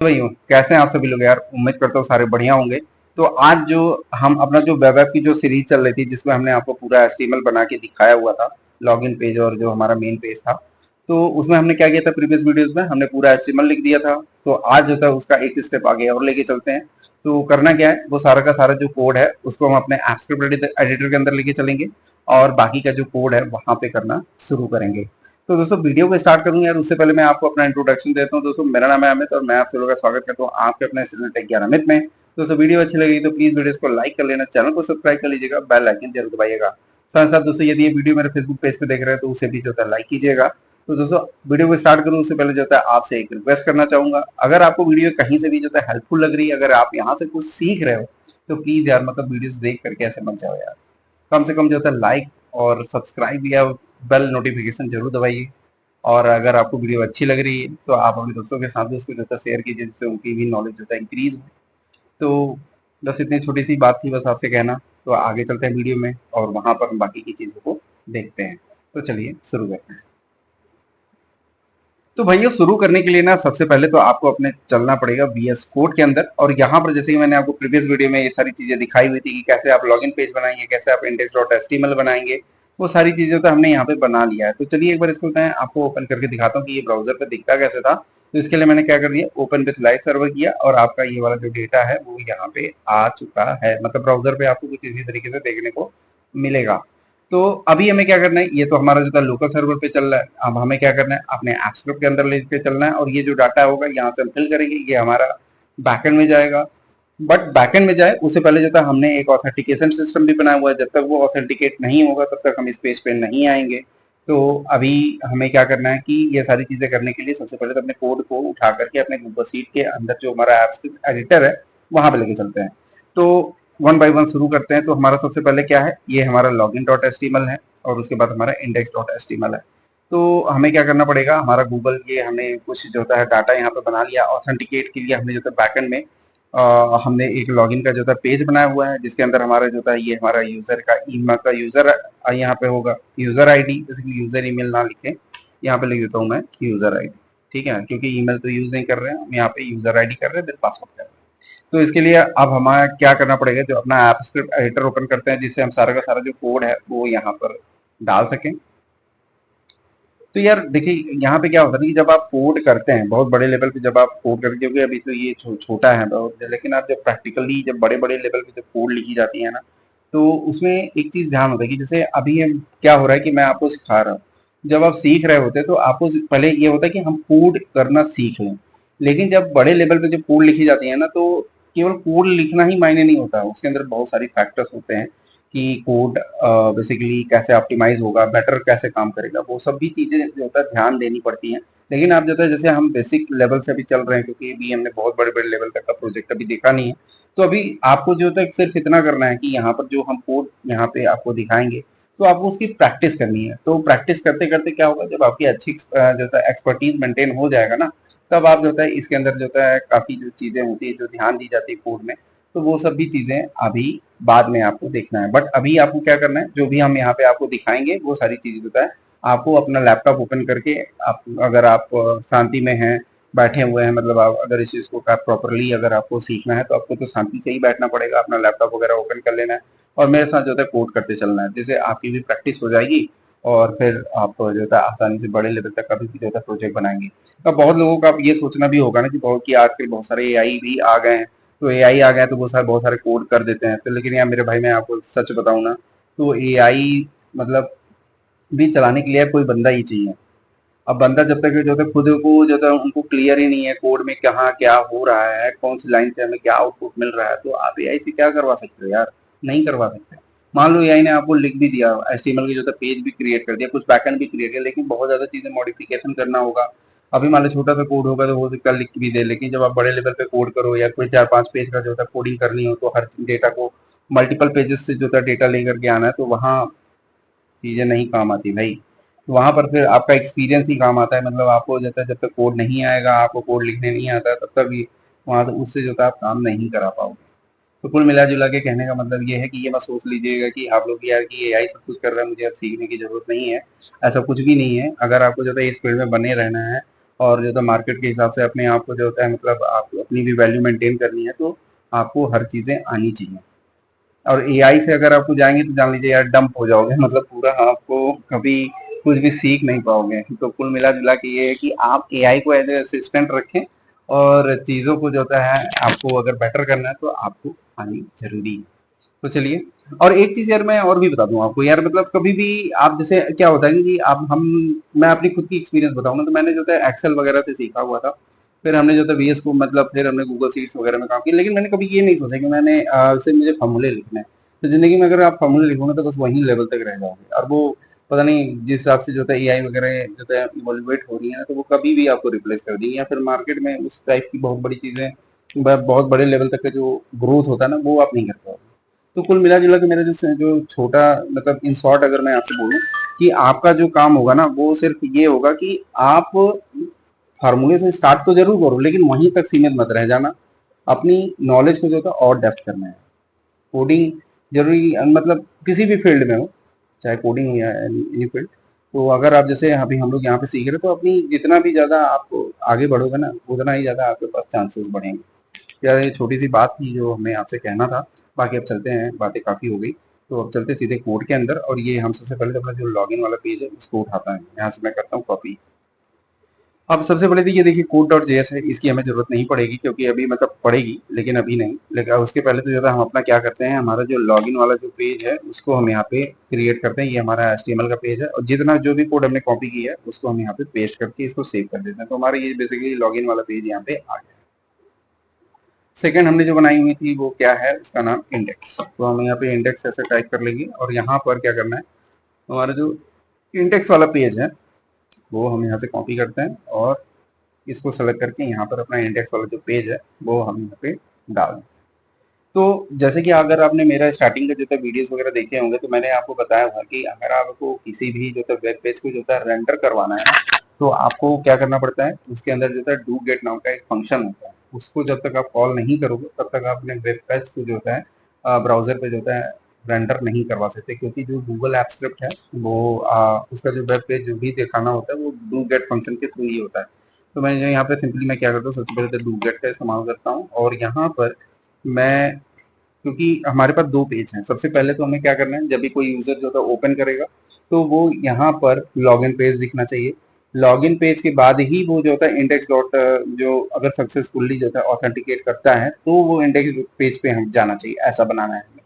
भाई कैसे हैं आप सभी लोग यार। उम्मीद करता हूँ सारे बढ़िया होंगे। तो आज जो हम अपना जो वेब ऐप की जो सीरीज चल रही थी जिसमें हमने आपको पूरा एचटीएमएल बना के दिखाया हुआ था, लॉगिन पेज और जो हमारा मेन पेज था, तो उसमें हमने क्या किया था, प्रीवियस वीडियोस में हमने पूरा एचटीएमएल लिख दिया था। तो आज जो था उसका एक स्टेप आगे और लेके चलते हैं। तो करना क्या है, वो सारा का सारा जो कोड है उसको हम अपने एप्सक्रिप्ट एडिटर के अंदर लेके चलेंगे और बाकी का जो कोड है वहां पे करना शुरू करेंगे। तो दोस्तों वीडियो को स्टार्ट करूंगा यार, उससे पहले मैं आपको अपना इंट्रोडक्शन देता हूँ। दोस्तों मेरा नाम है अमित और मैं आप सभी का स्वागत करता हूँ आपके अपने चैनल टेक ज्ञान अमित में। दोस्तों वीडियो अच्छी लगी तो प्लीज वीडियो को लाइक कर लेना, चैनल को सब्सक्राइब कर लीजिएगा, बेल आइकन जरूर दबाइएगा। साथ साथ दोस्तों यदि ये वीडियो मेरे फेसबुक पेज पे देख रहे हैं तो उसे भी जो है लाइक कीजिएगा। तो दोस्तों वीडियो को स्टार्ट करूँ उससे पहले जो है आपसे एक रिक्वेस्ट करना चाहूंगा, अगर आपको वीडियो कहीं से भी जो है हेल्पफुल लग रही है, अगर आप यहाँ से कुछ सीख रहे हो तो प्लीज यार मतलब वीडियो देख करके ऐसे मत जाओ यार, कम से कम जो है लाइक और सब्सक्राइब या बेल नोटिफिकेशन जरूर दबाइए। और अगर आपको वीडियो अच्छी लग रही है तो आप अपने दोस्तों के साथ भी उसको जो है शेयर कीजिए, जिससे उनकी भी नॉलेज जो है इंक्रीज हो। तो बस इतनी छोटी सी बात थी बस आपसे कहना। तो आगे चलते हैं वीडियो में और वहां पर हम बाकी की चीजों को देखते हैं। तो चलिए शुरू करते हैं। तो भैया शुरू करने के लिए ना सबसे पहले तो आपको अपने चलना पड़ेगा VS कोड के अंदर, और यहाँ पर जैसे कि मैंने आपको प्रीवियस वीडियो में ये सारी चीजें दिखाई हुई थी कि कैसे आप लॉगिन पेज बनाएंगे, कैसे आप index.html बनाएंगे, वो सारी चीजें तो हमने यहाँ पे बना लिया है। तो चलिए एक बार इसको मैं आपको ओपन करके दिखाता हूँ कि ये ब्राउजर पे दिखता कैसे था। तो इसके लिए मैंने क्या कर दिया, ओपन विथ लाइव सर्वर किया और आपका ये वाला जो डेटा है वो यहाँ पे आ चुका है। मतलब ब्राउजर पे आपको कुछ इसी तरीके से देखने को मिलेगा। तो अभी हमें क्या करना है, ये तो हमारा जो था लोकल सर्वर पे चल रहा है। अब हमें क्या करना है, अपने एप्सक्रिप्ट के अंदर लेके चलना है और ये जो डाटा होगा यहाँ से हम फिल करेंगे, ये हमारा बैकएंड में जाएगा। बट बैकएंड में जाए उससे पहले जो था हमने एक ऑथेंटिकेशन सिस्टम भी बनाया हुआ है, जब तक वो ऑथेंटिकेट नहीं होगा तब तक हम इस पेज पे नहीं आएंगे। तो अभी हमें क्या करना है कि ये सारी चीजें करने के लिए सबसे पहले तो अपने कोड को उठा करके अपने गूगल शीट के अंदर जो हमारा एप्सक्रिप्ट एडिटर है वहां पे लेके चलते हैं। तो वन बाय वन शुरू करते हैं। तो हमारा सबसे पहले क्या है, ये हमारा लॉगिन डॉट एचटीएमएल है और उसके बाद हमारा इंडेक्स डॉट एचटीएमएल है। तो हमें क्या करना पड़ेगा, हमारा गूगल ये हमने कुछ जो है डाटा यहाँ पे बना लिया। ऑथेंटिकेट के लिए हमने जो है बैकएंड में हमने एक लॉगिन का जो था पेज बनाया हुआ है, जिसके अंदर हमारा जो था ये हमारा यूजर का ईमेल का यूजर यहाँ पे होगा, यूजर आईडी, जैसे कि यूजर ईमेल ना लिखे, यहाँ पे लिख देता हूँ मैं यूजर आईडी। ठीक है, क्योंकि ईमेल तो यूज नहीं कर रहे हैं हम, यहाँ पे यूजर आईडी कर रहे हैं, फिर पासवर्ड कर रहे हैं। तो इसके लिए अब हमारा क्या करना पड़ेगा, जो अपना ऐप स्क्रिप्ट एडिटर ओपन करते हैं जिससे हम सारा का सारा जो कोड है वो यहाँ पर डाल सकें। तो यार देखिए यहाँ पे क्या होता है कि जब आप कोड करते हैं बहुत बड़े लेवल पे, जब आप कोड करते, क्योंकि अभी तो ये छोटा है बहुत, लेकिन आप जब प्रैक्टिकली जब बड़े बड़े लेवल पे जब कोड लिखी जाती है ना, तो उसमें एक चीज ध्यान होता है कि जैसे अभी क्या हो रहा है कि मैं आपको सिखा रहा हूँ, जब आप सीख रहे होते हैं तो आपको पहले ये होता है कि हम कोड करना सीख लें। लेकिन जब बड़े लेवल पे जब कोड लिखी जाती है ना, तो केवल कोड लिखना ही मायने नहीं होता, उसके अंदर बहुत सारी फैक्टर्स होते हैं कि कोड बेसिकली कैसे ऑप्टिमाइज होगा, बेटर कैसे काम करेगा, वो सब भी चीजें जो होता है ध्यान देनी पड़ती हैं। लेकिन आप जो है जैसे हम बेसिक लेवल से अभी चल रहे हैं, क्योंकि अभी हमने बहुत बड़े बड़े लेवल तक का प्रोजेक्ट अभी देखा नहीं है, तो अभी आपको जो है सिर्फ इतना करना है कि यहाँ पर जो हम कोड यहाँ पे आपको दिखाएंगे तो आपको उसकी प्रैक्टिस करनी है। तो प्रैक्टिस करते करते क्या होगा, जब आपकी अच्छी जो है एक्सपर्टीज मेंटेन हो जाएगा ना, तब आप जो है इसके अंदर जो है काफी जो चीजें होती है जो ध्यान दी जाती है कोड में, तो वो सब भी चीजें अभी बाद में आपको देखना है। बट अभी आपको क्या करना है, जो भी हम यहाँ पे आपको दिखाएंगे वो सारी चीजें होता है, आपको अपना लैपटॉप ओपन करके आप, अगर आप शांति में हैं, बैठे हुए हैं, मतलब आप अगर इस चीज को प्रॉपरली अगर आपको सीखना है तो आपको तो शांति से ही बैठना पड़ेगा, अपना लैपटॉप वगैरह ओपन कर लेना है और मेरे साथ जो है कोड करते चलना है, जिससे आपकी भी प्रैक्टिस हो जाएगी और फिर आप जो है आसानी से बड़े लेवल तक का भी जो है प्रोजेक्ट बनाएंगे। अब बहुत लोगों का ये सोचना भी होगा ना कि बहुत कि आजकल बहुत सारे एआई भी आ गए हैं, तो एआई आ गया तो वो सारे बहुत सारे कोड कर देते हैं। तो लेकिन यार मेरे भाई मैं आपको सच बताऊं ना, तो एआई मतलब भी चलाने के लिए कोई बंदा ही चाहिए। अब बंदा जब तक जो है खुद को जो है उनको क्लियर ही नहीं है कोड में कहाँ क्या हो रहा है, कौन सी लाइन से हमें क्या आउटपुट मिल रहा है, तो आप एआई से क्या करवा सकते हो यार, नहीं करवा सकते। मान लो एआई ने आपको लिख भी दिया, एचटीएमएल की जो है पेज भी क्रिएट कर दिया, कुछ बैकएंड भी क्रिएट किया, लेकिन बहुत ज्यादा चीजें मॉडिफिकेशन करना होगा। अभी मान लो छोटा सा कोड होगा तो हो सकता है लिख भी दे, लेकिन जब आप बड़े लेवल पे कोड करो या कोई 4-5 पेज का जो है कोडिंग करनी हो, तो हर डेटा को मल्टीपल पेजेस से जो है डेटा लेकर के आना है, तो वहाँ चीजें नहीं काम आती भाई। तो वहां पर फिर आपका एक्सपीरियंस ही काम आता है। मतलब आपको जब तक कोड नहीं आएगा, आपको कोड लिखने नहीं आता, तब तक भी वहां से उससे जो है आप काम नहीं करा पाओगे। तो कुल मिला जुला के कहने का मतलब ये है कि ये मत सोच लीजिएगा कि आप लोग यार कि एआई सब कुछ कर रहा है, मुझे अब सीखने की जरूरत नहीं है। ऐसा कुछ भी नहीं है। अगर आपको जो है इस फील्ड में बने रहना है और जो होता है मार्केट के हिसाब से अपने आप को जो होता है मतलब आप अपनी भी वैल्यू मेंटेन करनी है, तो आपको हर चीज़ें आनी चाहिए। और एआई से अगर आपको जाएँगे तो जान लीजिए यार डंप हो जाओगे, मतलब पूरा आपको कभी कुछ भी सीख नहीं पाओगे। तो कुल मिला-जुला के ये है कि आप एआई को एज़ अ असिस्टेंट रखें और चीज़ों को जो होता है आपको अगर बेटर करना है तो आपको आनी ज़रूरी है। तो चलिए, और एक चीज़ यार मैं और भी बता दूँ आपको यार, मतलब कभी भी आप जैसे क्या होता है कि आप हम मैं अपनी खुद की एक्सपीरियंस बताऊँ ना, तो मैंने जो है एक्सेल वगैरह से सीखा हुआ था। फिर हमने जो था वीएस को मतलब फिर हमने गूगल शीट्स वगैरह में काम किया, लेकिन मैंने कभी ये नहीं सोचा कि मैंने सिर्फ मुझे फॉर्मूले लिखने हैं। तो ज़िंदगी में अगर आप फॉर्मूले लिखोगे तो बस वहीं लेवल तक रह जाओगे, और वो पता नहीं जिस हिसाब से जो है एआई वगैरह जो है इवोल्यूएट हो रही है ना, तो वो कभी भी आपको रिप्लेस कर देंगी, या फिर मार्केट में उस टाइप की बहुत बड़ी चीज़ें बहुत बड़े लेवल तक का जो ग्रोथ होता है ना, वो आप नहीं कर पाओगे। तो कुल मिला-जुला के मेरा जो छोटा मतलब इन शॉर्ट अगर मैं आपसे बोलूँ कि आपका जो काम होगा ना, वो सिर्फ ये होगा कि आप फ़ॉर्मूले से स्टार्ट तो ज़रूर करो, लेकिन वहीं तक सीमित मत रह जाना। अपनी नॉलेज को जो होता है और डेप्थ करना है। कोडिंग ज़रूरी मतलब किसी भी फ़ील्ड में हो, चाहे कोडिंग हो या एनी फ़ील्ड। तो अगर आप जैसे अभी हम लोग यहाँ पे सीख रहे हैं, तो अपनी जितना भी ज़्यादा आप आगे बढ़ोगे ना, उतना ही ज़्यादा आपके पास चांसेस बढ़ेंगे। यार ये छोटी सी बात थी जो हमें आपसे कहना था। बाकी अब चलते हैं, बातें काफ़ी हो गई, तो अब चलते हैं सीधे कोड के अंदर, और ये हम सबसे पहले तो अपना जो लॉगिन वाला पेज है उसको उठाता है, यहाँ से मैं करता हूँ कॉपी। अब सबसे पहले तो ये देखिए कोड डॉट जेएस है, इसकी हमें जरूरत नहीं पड़ेगी, क्योंकि अभी मतलब पड़ेगी लेकिन अभी नहीं। लेकिन उसके पहले तो ज़्यादा हम अपना क्या करते हैं, हमारा जो लॉगिन वाला जो पेज है उसको हम यहाँ पे क्रिएट करते हैं। ये हमारा एचटीएमएल का पेज है, और जितना जो भी कोड हमने कॉपी किया है उसको हम यहाँ पे पेस्ट करके इसको सेव कर देते हैं। तो हमारा ये बेसिकली लॉगिन वाला पेज यहाँ पे आ गया। सेकंड हमने जो बनाई हुई थी वो क्या है, उसका नाम इंडेक्स। तो हम यहाँ पे इंडेक्स ऐसे टाइप कर लेंगे, और यहाँ पर क्या करना है, हमारा जो इंडेक्स वाला पेज है वो हम यहाँ से कॉपी करते हैं, और इसको सेलेक्ट करके यहाँ पर अपना इंडेक्स वाला जो पेज है वो हम यहाँ पे डाल दें। तो जैसे कि अगर आपने मेरा स्टार्टिंग का जो था वीडियोस वगैरह देखे होंगे, तो मैंने आपको बताया हुआ कि अगर आपको किसी भी जो था वेब पेज को जो था रेंडर करवाना है ना, तो आपको क्या करना पड़ता है, उसके अंदर जो था डू गेट नाम का एक फंक्शन होता है। उसको जब तक आप कॉल नहीं करोगे तब तक आप अपने वेब पेज को जो होता है ब्राउजर पे जो होता है रेंडर नहीं करवा सकते, क्योंकि जो गूगल ऐप स्क्रिप्ट है वो उसका जो वेब पेज जो भी दिखाना होता है वो डू गेट फंक्शन के थ्रू ही होता है। तो मैं यहाँ पे सिंपली मैं क्या करता हूँ, सबसे पहले तो डू गेट का इस्तेमाल करता हूँ, और यहाँ पर मैं, क्योंकि हमारे पास दो पेज हैं, सबसे पहले तो हमें क्या करना है, जब भी कोई यूजर जो है ओपन करेगा तो वो यहाँ पर लॉगिन पेज दिखना चाहिए। लॉगिन पेज के बाद ही वो जो होता है इंडेक्स डॉट जो अगर सक्सेसफुली जो है ऑथेंटिकेट करता है तो वो इंडेक्स पेज पे हम जाना चाहिए, ऐसा बनाना है हमें।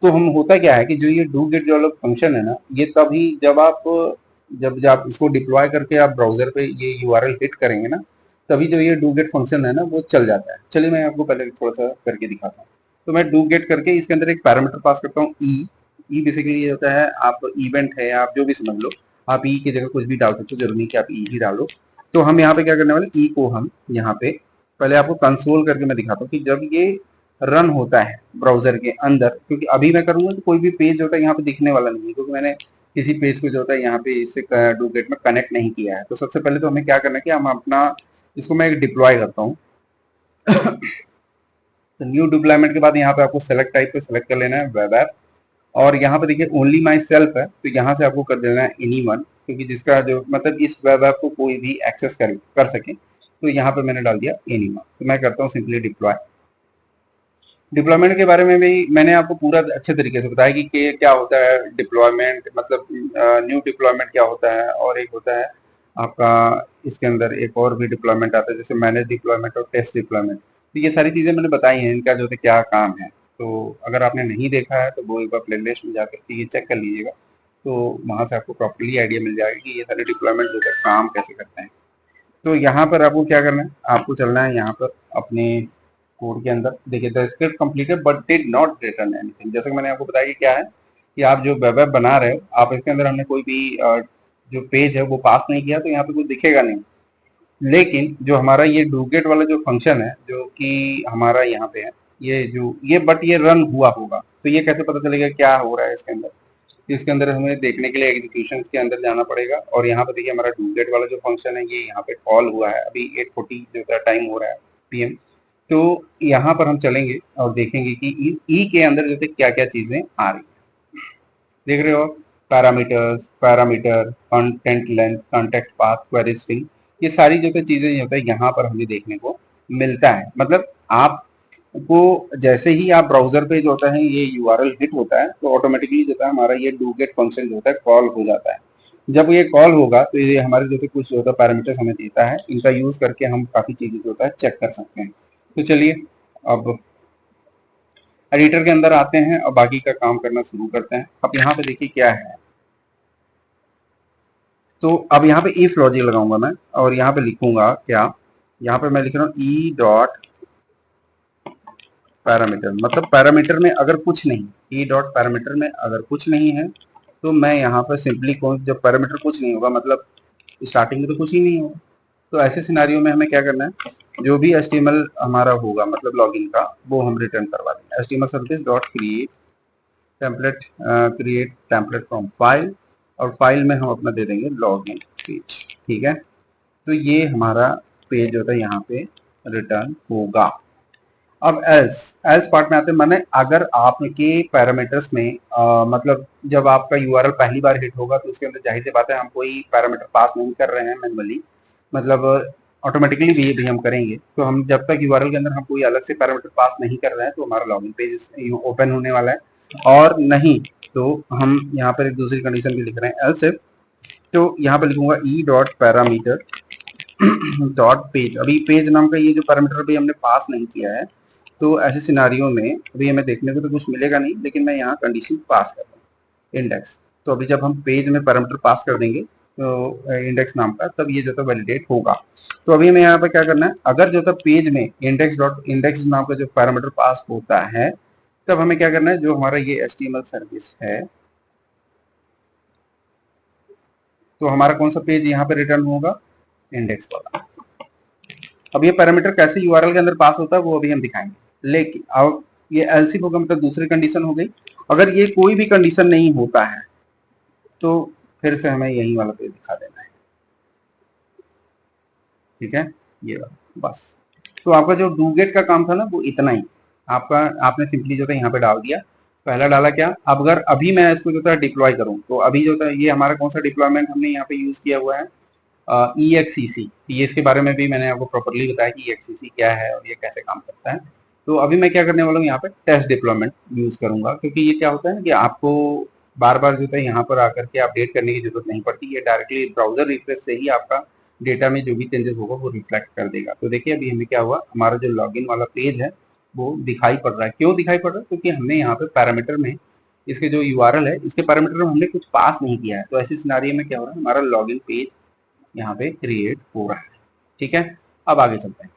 तो हम होता क्या है कि जो ये डू गेट जो फंक्शन है ना, ये तभी जब आप इसको डिप्लॉय करके आप ब्राउजर पे ये यूआरएल हिट करेंगे ना, तभी जो ये डू गेट फंक्शन है ना वो चल जाता है। चलिए मैं आपको पहले थोड़ा सा करके दिखाता हूँ। तो मैं डू गेट करके इसके अंदर एक पैरामीटर पास करता हूँ ई। ई बेसिकली ये होता है, आप इवेंट है आप जो भी समझ लो, आप ई की जगह कुछ भी डाल सकते हो, जरूरी नहीं कि आप ई ही डालो। तो हम यहाँ पे क्या करने वाले, ई को हम यहाँ पे पहले आपको कंसोल करके मैं दिखाता हूँ कि जब ये रन होता है ब्राउजर के अंदर, क्योंकि अभी मैं करूंगा तो कोई भी पेज होता है यहाँ पे दिखने वाला नहीं है, क्योंकि मैंने किसी पेज को जो होता है यहाँ पे इससे डू गेट में कनेक्ट नहीं किया है। तो सबसे पहले तो हमें क्या करना है कि हम अपना इसको मैं एक डिप्लॉय करता हूँ। तो न्यू डिप्लॉयमेंट के बाद यहाँ पे आपको सेलेक्ट टाइप पे सेलेक्ट कर लेना है वेब ऐप, और यहाँ पे देखिए ओनली माई सेल्फ है, तो यहाँ से आपको कर देना है एनी वन, क्योंकि जिसका जो मतलब इस वेब ऐप को कोई भी एक्सेस कर सके। तो यहाँ पे मैंने डाल दिया एनी वन। तो मैं करता हूँ सिंपली डिप्लॉय। डिप्लॉयमेंट के बारे में भी मैंने आपको पूरा अच्छे तरीके से बताया कि क्या होता है डिप्लॉयमेंट, मतलब न्यू डिप्लॉयमेंट क्या होता है, और एक होता है आपका इसके अंदर एक और भी डिप्लॉयमेंट आता है जैसे मैनेज डिप्लॉयमेंट और टेस्ट डिप्लॉयमेंट। तो ये सारी चीजें मैंने बताई हैं, इनका जो है क्या काम है। तो अगर आपने नहीं देखा है तो वो एक बार प्ले लिस्ट में जाकर के ये चेक कर लीजिएगा, तो वहां से आपको प्रॉपरली आइडिया मिल जाएगा कि ये सारे डिप्लॉयमेंट जो है काम कैसे करते हैं। तो यहाँ पर आपको क्या करना है, आपको चलना है यहाँ पर अपने कोड के अंदर। देखिए the script completed but did not return anything. जैसे कि मैंने आपको बताया कि क्या है कि आप जो वेब ऐप बना रहे हो, आप इसके अंदर हमने कोई भी जो पेज है वो पास नहीं किया, तो यहाँ पे कुछ दिखेगा नहीं। लेकिन जो हमारा ये डूगेट वाला जो फंक्शन है जो कि हमारा यहाँ पे है, ये बट ये रन हुआ होगा, तो ये कैसे पता चलेगा क्या हो रहा है इसके अंदर। तो इसके अंदर हमें देखने के लिए एग्जीक्यूशन के अंदर जाना पड़ेगा, और यहाँ पे देखिए हमारा डूगेट वाला जो फंक्शन है ये यहाँ पे कॉल हुआ है, अभी 8:40 जो है टाइम हो रहा है पीएम। तो यहाँ पर हम चलेंगे और देखेंगे कि ई के अंदर जो है क्या क्या चीजें आ रही है। देख रहे हो, parameter, content length, contact path, query string. ये सारी जो चीजें जो है यहाँ पर हमें देखने को मिलता है। मतलब आपको जैसे ही आप ब्राउजर पे जो होता है ये यूआरएल हिट होता है तो ऑटोमेटिकली जो है हमारा ये डू गेट फंक्शन जो होता है कॉल हो जाता है। जब ये कॉल होगा तो ये हमारे जो कुछ जो होता है पैरामीटर्स हमें देता है, इनका यूज करके हम काफी चीजें जो होता है चेक कर सकते हैं। तो चलिए अब एडिटर के अंदर आते हैं और बाकी का काम करना शुरू करते हैं। अब यहाँ पे देखिए क्या है, तो अब यहाँ पे इफ लॉजिक लगाऊंगा मैं और यहाँ पे लिखूंगा क्या, यहाँ पे मैं लिख रहा हूँ ई डॉट पैरामीटर, मतलब पैरामीटर में अगर कुछ नहीं, ई डॉट पैरामीटर में अगर कुछ नहीं है तो मैं यहाँ पर सिंपली कौन, जब पैरामीटर कुछ नहीं होगा मतलब स्टार्टिंग में तो कुछ ही नहीं होगा, तो ऐसे सिनारियो में हमें क्या करना है, जो भी HTML हमारा होगा मतलब लॉगिन का वो हम रिटर्न करवा देंगे। HTML service dot create template, create template from file, और फाइल में हम अपना दे देंगे लॉगिन पेज। ठीक है, तो ये हमारा पेज होता है यहाँ पे रिटर्न होगा। अब एल्स एल्स पार्ट में आते हैं, माने अगर आपके पैरामीटर्स में मतलब जब आपका यूआरएल पहली बार हिट होगा तो उसके अंदर जाहिर सी बात है हम कोई पैरामीटर पास नहीं कर रहे हैं मैनुअली, मतलब ऑटोमेटिकली भी हम करेंगे। तो हम जब तक यूआरएल के अंदर हम कोई अलग से पैरामीटर पास नहीं कर रहे हैं तो हमारा लॉगिन पेज ओपन होने वाला है, और नहीं तो हम यहाँ पर एक दूसरी कंडीशन भी लिख रहे हैं एल्स इफ, तो यहाँ पे लिखूंगा E dot parameter dot page. अभी पेज नाम का ये जो पैरामीटर भी हमने पास नहीं किया है, तो ऐसे सिनारियों में अभी हमें देखने को तो कुछ मिलेगा नहीं, लेकिन मैं यहाँ कंडीशन पास कर दूँ इंडेक्स। तो अभी जब हम पेज में पैरामीटर पास कर देंगे तो इंडेक्स नाम का, तब ये जो था वैलिडेट होगा। तो अभी हमें यहाँ पे क्या करना है, अगर जो था पेज में इंडेक्स नाम का जो पैरामीटर पास होता है तब हमें क्या करना है, जो हमारा ये HTML सर्विस है तो हमारा कौन सा पेज यहाँ पे रिटर्न होगा, इंडेक्स वाला। अब ये पैरामीटर कैसे यूआरएल के अंदर पास होता है वो अभी हम दिखाएंगे, लेकिन अब ये एल्सिफ होगा मतलब दूसरी कंडीशन हो गई। अगर ये कोई भी कंडीशन नहीं होता है तो फिर से हमें यही वाला पेज दिखा देना है। ठीक है, ये वाला बस। तो आपका जो डू गेट का काम था ना वो इतना ही, आपका आपने सिंपली जो था यहाँ पे डाल दिया। पहला डाला क्या, अब अगर अभी मैं इसको जो था डिप्लॉय करूँ तो अभी जो था ये हमारा कौन सा डिप्लॉयमेंट हमने यहाँ पे यूज किया हुआ है, EXEC। ये इसके बारे में भी मैंने आपको प्रॉपर्ली बताया कि EXEC क्या है और ये कैसे काम करता है। तो अभी मैं क्या करने वाला हूँ, यहाँ पे टेस्ट डिप्लॉयमेंट यूज करूंगा, क्योंकि ये क्या होता है कि आपको बार बार जो है यहाँ पर आकर के अपडेट करने की जरूरत नहीं पड़ती, ये डायरेक्टली ब्राउजर रिफ्रेश से ही आपका डेटा में जो भी चेंजेस होगा वो रिफ्लेक्ट कर देगा। तो देखिए अभी हमें क्या हुआ, हमारा जो लॉगिन वाला पेज है वो दिखाई पड़ रहा है। क्यों दिखाई पड़ रहा है, क्योंकि हमने यहाँ पे पैरामीटर में इसके जो यूआरएल है इसके पैरामीटर में हमने कुछ पास नहीं किया है। तो ऐसी सिनारियो में क्या हो रहा है, हमारा लॉगिन पेज यहाँ पे क्रिएट हो रहा है। ठीक है, अब आगे चलते हैं।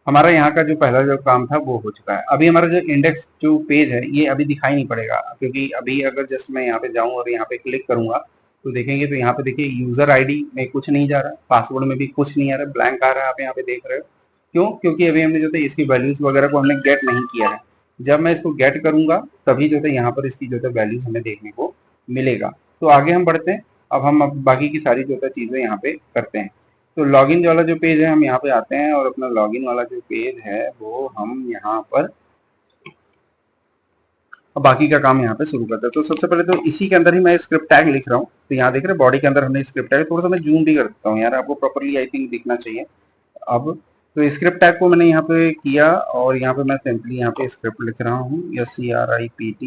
हमारा यहाँ का जो पहला जो काम था वो हो चुका है। अभी हमारा जो इंडेक्स जो पेज है ये अभी दिखाई नहीं पड़ेगा, क्योंकि अभी अगर जस्ट मैं यहाँ पे जाऊँ और यहाँ पे क्लिक करूंगा तो देखेंगे तो यहाँ पे देखिए यूजर आईडी में कुछ नहीं जा रहा, पासवर्ड में भी कुछ नहीं आ रहा, ब्लैंक आ रहा है, आप यहाँ पे देख रहे हो। क्यों, क्योंकि अभी हमने जो है इसकी वैल्यूज वगैरह को हमने गेट नहीं किया है। जब मैं इसको गेट करूंगा तभी जो है यहाँ पर इसकी जो है वैल्यूज हमें देखने को मिलेगा। तो आगे हम बढ़ते हैं, अब बाकी की सारी जो है चीजें यहाँ पे करते हैं। तो लॉगिन वाला जो पेज है हम यहाँ पे आते हैं और अपना लॉगिन वाला जो पेज है वो हम यहाँ पर बाकी का काम यहाँ पे शुरू करते हैं। तो सबसे पहले तो इसी के अंदर ही मैं स्क्रिप्ट टैग लिख रहा हूँ। तो यहाँ देख रहे हैं बॉडी के अंदर हमने स्क्रिप्ट टैग, थोड़ा सा मैं जूम भी कर देता हूँ यार, आपको प्रॉपरली आई थिंक दिखना चाहिए। अब तो स्क्रिप्ट टैग को मैंने यहाँ पे किया और यहाँ पे मैं सिंपली यहाँ पे स्क्रिप्ट लिख रहा हूँ, SCRIPT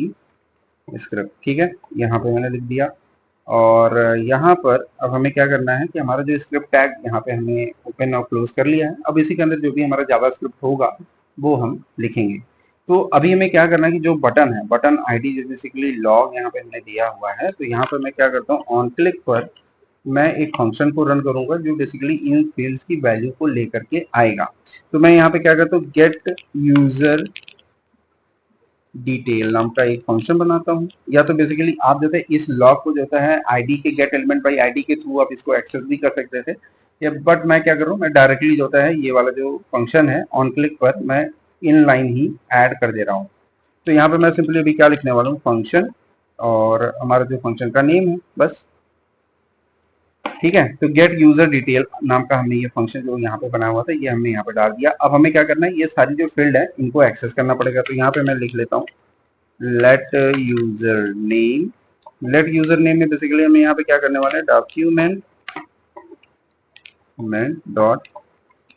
स्क्रिप्ट। ठीक है, यहाँ पे मैंने लिख दिया। और यहाँ पर अब हमें क्या करना है कि हमारा जो स्क्रिप्ट टैग यहाँ पे हमने ओपन और क्लोज कर लिया है। अब इसी के अंदर जो भी हमारा जावास्क्रिप्ट होगा वो हम लिखेंगे। तो अभी हमें क्या करना है कि जो बटन है, बटन आईडी जो बेसिकली लॉग यहाँ पे हमने दिया हुआ है, तो यहाँ पर मैं क्या करता हूँ, ऑन क्लिक पर मैं एक फंक्शन को रन करूंगा जो बेसिकली इन फील्ड्स की वैल्यू को लेकर के आएगा। तो मैं यहाँ पे क्या करता हूँ, गेट यूजर डिटेल नाम का एक फंक्शन बनाता हूँ। या तो बेसिकली आप जो है इस लॉग को जो है आईडी के गेट एलिमेंट बाई आईडी के थ्रू आप इसको एक्सेस भी कर सकते थे, या बट मैं क्या कर रहा हूँ, मैं डायरेक्टली जो है ये वाला जो फंक्शन है ऑन क्लिक पर मैं इन लाइन ही ऐड कर दे रहा हूँ। तो यहाँ पे मैं सिंपली अभी क्या लिखने वाला हूँ, फंक्शन, और हमारा जो फंक्शन का नेम है बस। ठीक है, तो गेट यूजर डिटेल नाम का हमने ये फंक्शन जो यहाँ पे बना हुआ था ये हमने यहाँ पे डाल दिया। अब हमें क्या करना है, ये सारी जो फील्ड है इनको एक्सेस करना पड़ेगा। तो यहाँ पे मैं लिख लेता हूँ let user name. Let user name में बेसिकली हम यहाँ पे क्या करने वाले हैं, document element dot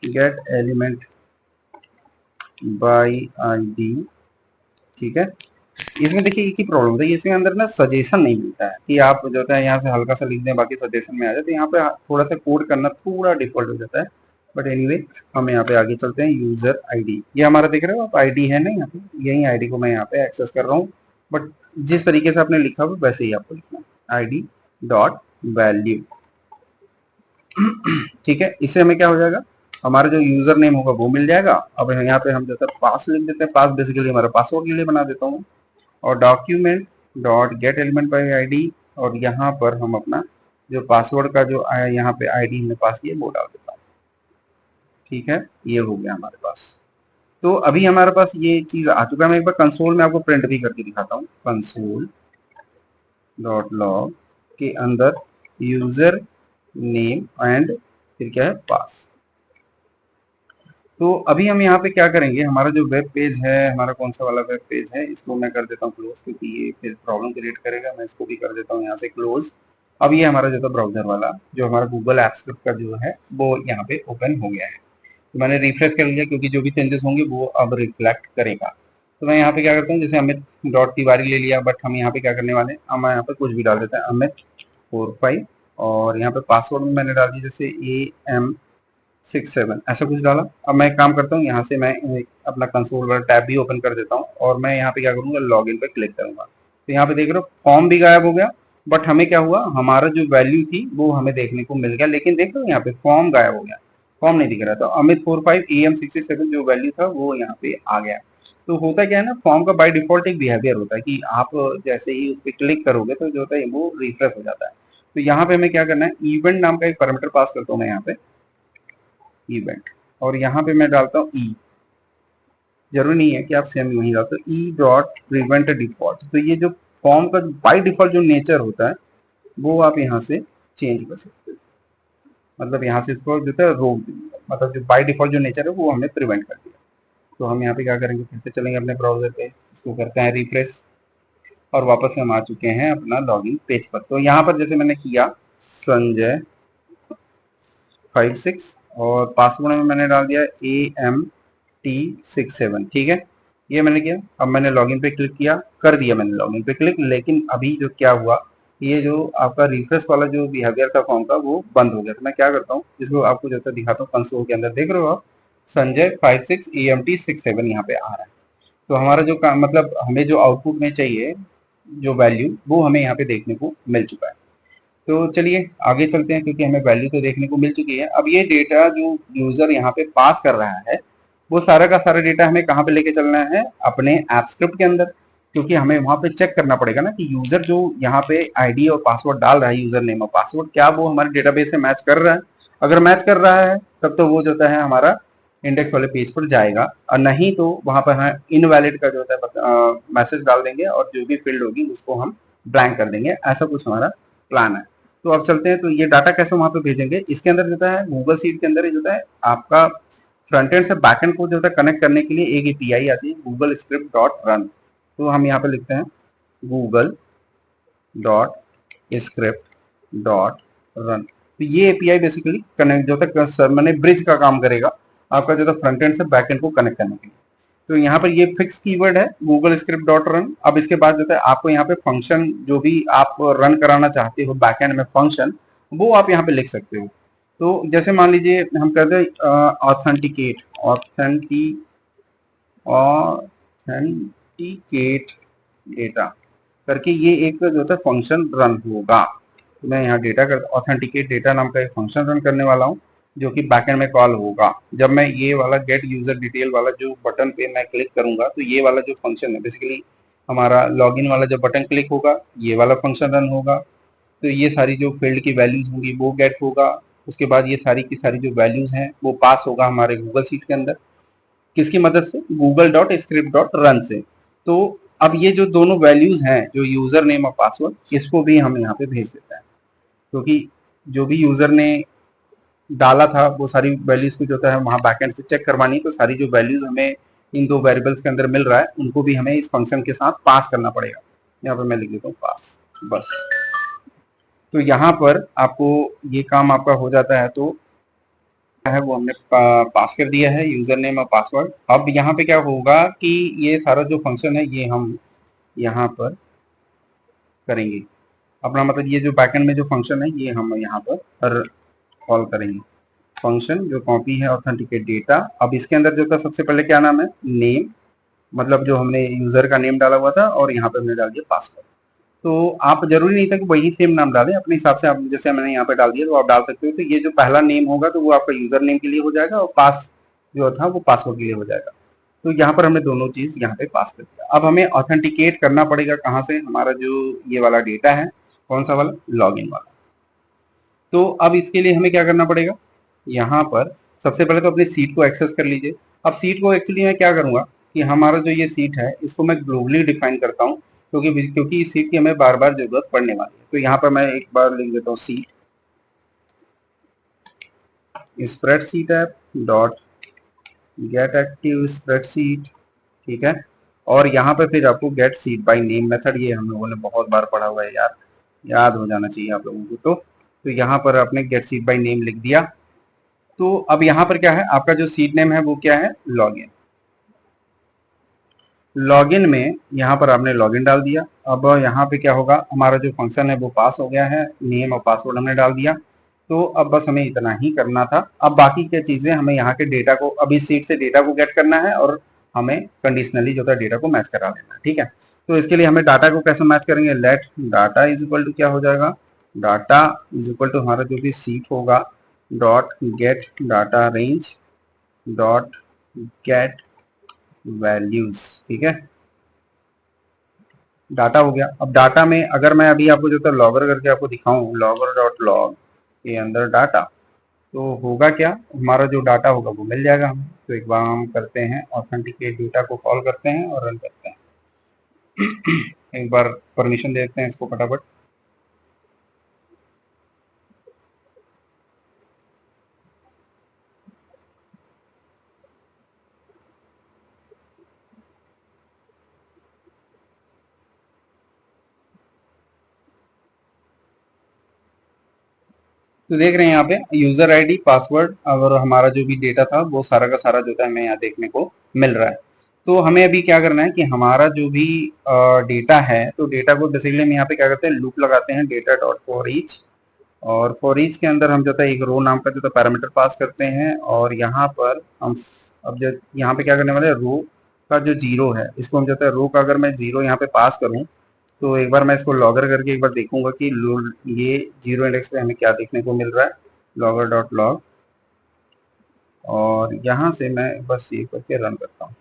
get element by ID. ठीक है, इसमें देखिए एक ही प्रॉब्लम होता है, इसके अंदर ना सजेशन नहीं मिलता है कि आप जो होता है यहाँ से हल्का सा लिख दें बाकी सजेशन में आ जाए, तो यहाँ पे थोड़ा सा कोड करना थोड़ा डिफॉल्ट हो जाता है। बट एनीवे हम यहाँ पे आगे चलते हैं। यूजर आईडी, ये हमारा देख रहे हो आप, आईडी है ना यहाँ पे, यही आईडी को मैं यहाँ पे एक्सेस कर रहा हूँ। बट जिस तरीके से आपने लिखा हुआ वैसे ही आपको लिखना है, आईडी डॉट वैल्यू। ठीक है, इससे हमें क्या हो जाएगा, हमारा जो यूजर नेम होगा वो मिल जाएगा। अब यहाँ पे हम जो है पास लिख देते हैं, पास बेसिकली हमारा पासवर्ड के लिए बना देता हूँ। और document dot get element by ID, और यहाँ पर हम अपना जो पासवर्ड का जो यहाँ पे आईडी हमने पास किया वो डाल देता हूँ। ठीक है, ये हो गया हमारे पास। तो अभी हमारे पास ये चीज आ चुका है। मैं एक बार कंसोल में आपको प्रिंट भी करके दिखाता हूँ। कंसोल डॉट लॉग के अंदर यूजर नेम एंड फिर क्या है, पास। तो अभी हम यहाँ पे क्या करेंगे, हमारा जो वेब पेज है, हमारा कौन सा वाला वेब पेज है, इसको मैं कर देता हूँ क्लोज, क्योंकि ये फिर प्रॉब्लम क्रिएट करेगा। मैं इसको भी कर देता हूँ यहाँ से क्लोज। अब ये हमारा जो था ब्राउजर वाला जो हमारा गूगल एप स्क्रिप्ट का जो है वो यहाँ पे ओपन हो गया है। तो मैंने रिफ्रेश कर लिया, क्योंकि जो भी चेंजेस होंगे वो अब रिफ्लेक्ट करेगा। तो मैं यहाँ पे क्या करता हूँ, जैसे अमित डॉट तिवारी ले लिया, बट हम यहाँ पे क्या करने वाले हैं, हम यहाँ पे कुछ भी डाल देते हैं, अमित 45, और यहाँ पे पासवर्ड में मैंने डाल दी जैसे AM67, ऐसा कुछ डाला। अब मैं एक काम करता हूँ, यहाँ से मैं अपना कंसोल वाला टैब भी ओपन कर देता हूँ, और मैं यहाँ पे क्या करूँगा, लॉग इन पे क्लिक करूंगा। तो यहाँ पे देख रहे हो फॉर्म भी गायब हो गया, बट हमें क्या हुआ, हमारा जो वैल्यू थी वो हमें देखने को मिल गया। लेकिन देख रहे हो यहाँ पे फॉर्म गायब हो गया, फॉर्म नहीं दिख रहा। तो अमित 45 AM67 जो वैल्यू था वो यहाँ पे आ गया। तो होता क्या है ना, फॉर्म का बाय डिफॉल्ट एक बिहेवियर होता है कि आप जैसे ही उस पर क्लिक करोगे तो जो होता है वो रिफ्रेश हो जाता है। तो यहाँ पे हमें क्या करना है, इवेंट नाम का एक पैरामीटर पास करता हूँ मैं यहाँ पे, इवेंट, और यहाँ पे मैं डालता हूँ ई। जरूरी नहीं है कि आप सेम वही डालते हो, ई डॉट प्रिवेंट डिफॉल्ट। तो ये जो फॉर्म का बाय डिफॉल्ट जो नेचर होता है वो आप यहाँ से चेंज कर सकते हो। मतलब यहाँ से इसको जो है रोक दीजिए, मतलब जो बाय डिफॉल्ट जो नेचर है वो हमने प्रिवेंट कर दिया। तो हम यहाँ पे क्या करेंगे, फिर से चलेंगे अपने ब्राउजर पे, इसको करते हैं रिफ्रेश, और वापस हम आ चुके हैं अपना लॉगिन पेज पर। तो यहाँ पर जैसे मैंने किया संजय 56, और पासवर्ड में मैंने डाल दिया AMT67। ठीक है, ये मैंने किया। अब मैंने लॉगिन पे क्लिक किया, कर दिया मैंने लॉगिन पे क्लिक। लेकिन अभी जो क्या हुआ, ये जो आपका रिफ्रेश वाला जो बिहेवियर था फॉर्म का वो बंद हो गया। तो मैं क्या करता हूँ, इसको आपको जो है दिखाता हूँ। कंसोल के अंदर देख रहे हो आप, संजय 56 AMT67 यहाँ पे आ रहा है। तो हमारा जो काम, मतलब हमें जो आउटपुट में चाहिए जो वैल्यू, वो हमें यहाँ पे देखने को मिल चुका है। तो चलिए आगे चलते हैं, क्योंकि हमें वैल्यू तो देखने को मिल चुकी है। अब ये डेटा जो यूजर यहाँ पे पास कर रहा है वो सारा का सारा डेटा हमें कहाँ पे लेके चलना है, अपने ऐप स्क्रिप्ट के अंदर। क्योंकि हमें वहां पे चेक करना पड़ेगा ना कि यूजर जो यहाँ पे आईडी और पासवर्ड डाल रहा है, यूजर नेम और पासवर्ड, क्या वो हमारे डेटाबेस से मैच कर रहा है। अगर मैच कर रहा है तब तो वो जो है हमारा इंडेक्स वाले पेज पर जाएगा, और नहीं तो वहां पर हम इनवैलिड का जो होता है मैसेज डाल देंगे, और जो भी फील्ड होगी उसको हम ब्लैंक कर देंगे। ऐसा कुछ हमारा प्लान है। तो अब चलते हैं, तो ये डाटा कैसे वहां पे भेजेंगे। इसके अंदर जो है गूगल सीट के अंदर जो है आपका फ्रंट एंड से बैक एंड को जो है कनेक्ट करने के लिए एक एपीआई आती है, गूगल स्क्रिप्ट डॉट रन। तो हम यहाँ पे लिखते हैं Google dot script dot run. तो ये एपीआई बेसिकली कनेक्ट जो है मैंने ब्रिज का काम करेगा आपका जो है फ्रंट एंड से बैक एंड को कनेक्ट करने के लिए। तो यहाँ पर ये फिक्स कीवर्ड है गूगल स्क्रिप्ट डॉट रन। अब इसके बाद जो है आपको यहाँ पे फंक्शन जो भी आप रन कराना चाहते हो बैकएंड में फंक्शन, वो आप यहाँ पे लिख सकते हो। तो जैसे मान लीजिए हम कहते हैं ऑथेंटिकेट ऑथेंटिकेट डेटा करके ये एक जो है फंक्शन रन होगा। तो मैं यहाँ डेटा कर ऑथेंटिकेट डेटा नाम का एक फंक्शन रन करने वाला हूँ, जो कि बैकएंड में कॉल होगा। जब मैं ये वाला गेट यूजर डिटेल वाला जो बटन पे मैं क्लिक करूंगा, तो ये वाला जो फंक्शन है बेसिकली हमारा लॉगिन वाला जो बटन क्लिक होगा, ये वाला फंक्शन रन होगा। तो ये सारी जो फील्ड की वैल्यूज होंगी वो गेट होगा। उसके बाद ये सारी की सारी जो वैल्यूज हैं वो पास होगा हमारे गूगल सीट के अंदर, किसकी मदद से, Google dot script dot run से। तो अब ये जो दोनों वैल्यूज हैं, जो यूजर नेम और पासवर्ड, इसको भी हम यहाँ पे भेज देते हैं, क्योंकि जो भी यूजर ने डाला था वो सारी वैल्यूज को जो है वहां बैकएंड से चेक करवानी। तो सारी जो वैल्यूज हमें इन दो वेरिएबल्स के अंदर मिल रहा है उनको भी हमें इस फंक्शन के साथ पास करना पड़ेगा। यहाँ पे मैं लिख देता हूँ पास, बस। तो यहाँ पर आपको ये काम आपका हो जाता है। तो है वो हमने पास कर दिया है, यूजर नेम और पासवर्ड। अब यहाँ पे क्या होगा कि ये सारा जो फंक्शन है ये हम यहाँ पर करेंगे अपना, मतलब ये जो बैकएंड में जो फंक्शन है ये हम यहाँ पर कॉल करेंगे। फंक्शन जो कॉपी है ऑथेंटिकेट डेटा। अब इसके अंदर जो था सबसे पहले क्या नाम है, नेम, मतलब जो हमने यूजर का नेम डाला हुआ था, और यहाँ पे हमने डाल दिया पासवर्ड। तो आप जरूरी नहीं था कि वही सेम नाम डालें, अपने हिसाब से आप, जैसे मैंने यहाँ पे डाल दिया तो आप डाल सकते हो। तो ये जो पहला नेम होगा तो वो आपका यूजर नेम के लिए हो जाएगा, और पास जो था वो पासवर्ड के लिए हो जाएगा। तो यहाँ पर हमने दोनों चीज यहाँ पे पास कर दिया। अब हमें ऑथेंटिकेट करना पड़ेगा कहाँ से, हमारा जो ये वाला डेटा है, कौन सा वाला, लॉगिन वाला। तो अब इसके लिए हमें क्या करना पड़ेगा, यहाँ पर सबसे पहले तो अपनी सीट को एक्सेस कर लीजिए। अब सीट को एक्चुअली मैं क्या करूंगा कि हमारा जो ये सीट है इसको मैं ग्लोबली डिफाइन करता हूँ, क्योंकि इस सीट की हमें बार बार जरूरत पड़ने वाली है। तो यहाँ पर मैं एक बार लिख देता हूँ seat spreadsheet app dot gate active spreadsheet, ठीक है। और यहाँ पे फिर आपको gate seat by name method, ये हम लोगों ने बहुत बार पढ़ा हुआ है यार, याद हो जाना चाहिए आप लोगों को। तो यहाँ पर आपने गेट सीट बाय नेम लिख दिया। तो अब यहाँ पर क्या है, आपका जो सीट नेम है वो क्या है, लॉगिन। लॉगिन में यहाँ पर आपने लॉगिन डाल दिया। अब यहाँ पे क्या होगा, हमारा जो फंक्शन है वो पास हो गया है, नेम और पासवर्ड हमने डाल दिया। तो अब बस हमें इतना ही करना था। अब बाकी क्या चीजें, हमें यहाँ के डेटा को, अभी सीट से डेटा को गेट करना है, और हमें कंडीशनली जो था डेटा को मैच करा लेना है, ठीक है। तो इसके लिए हमें डाटा को कैसे मैच करेंगे, let data is equal to क्या हो जाएगा, डाटा इज इक्वल टू हमारा जो भी सीट होगा dot gate data range dot gate values, ठीक है। डाटा हो गया। अब डाटा में अगर मैं अभी आपको जो था लॉगर करके आपको दिखाऊं, लॉगर डॉट लॉग के अंदर डाटा, तो होगा क्या, हमारा जो डाटा होगा वो मिल जाएगा हमें। तो एक बार हम करते हैं ऑथेंटिकेट डेटा को कॉल करते हैं और रन करते हैं। एक बार परमिशन देते हैं इसको फटाफट। तो देख रहे हैं यहाँ पे यूजर आईडी, पासवर्ड और हमारा जो भी डेटा था वो सारा का सारा जो था हमें यहाँ देखने को मिल रहा है। तो हमें अभी क्या करना है कि हमारा जो भी डेटा है, तो डेटा को बेसिकली हम यहाँ पे क्या करते हैं, लूप लगाते हैं डेटा डॉट फॉर ईच, और फॉर ईच के अंदर हम जो था एक रो नाम का जो था पैरामीटर पास करते हैं। और यहाँ पर हम अब जो यहाँ पे क्या करने वाले हैं, रो का जो जीरो है इसको हम जो है, रो का अगर मैं जीरो यहाँ पे पास करूँ, तो एक बार मैं इसको लॉगर करके एक बार देखूंगा कि ये जीरो इंडेक्स पे हमें क्या देखने को मिल रहा है, लॉगर डॉट लॉग। और यहाँ से मैं बस सेव करके रन करता हूँ।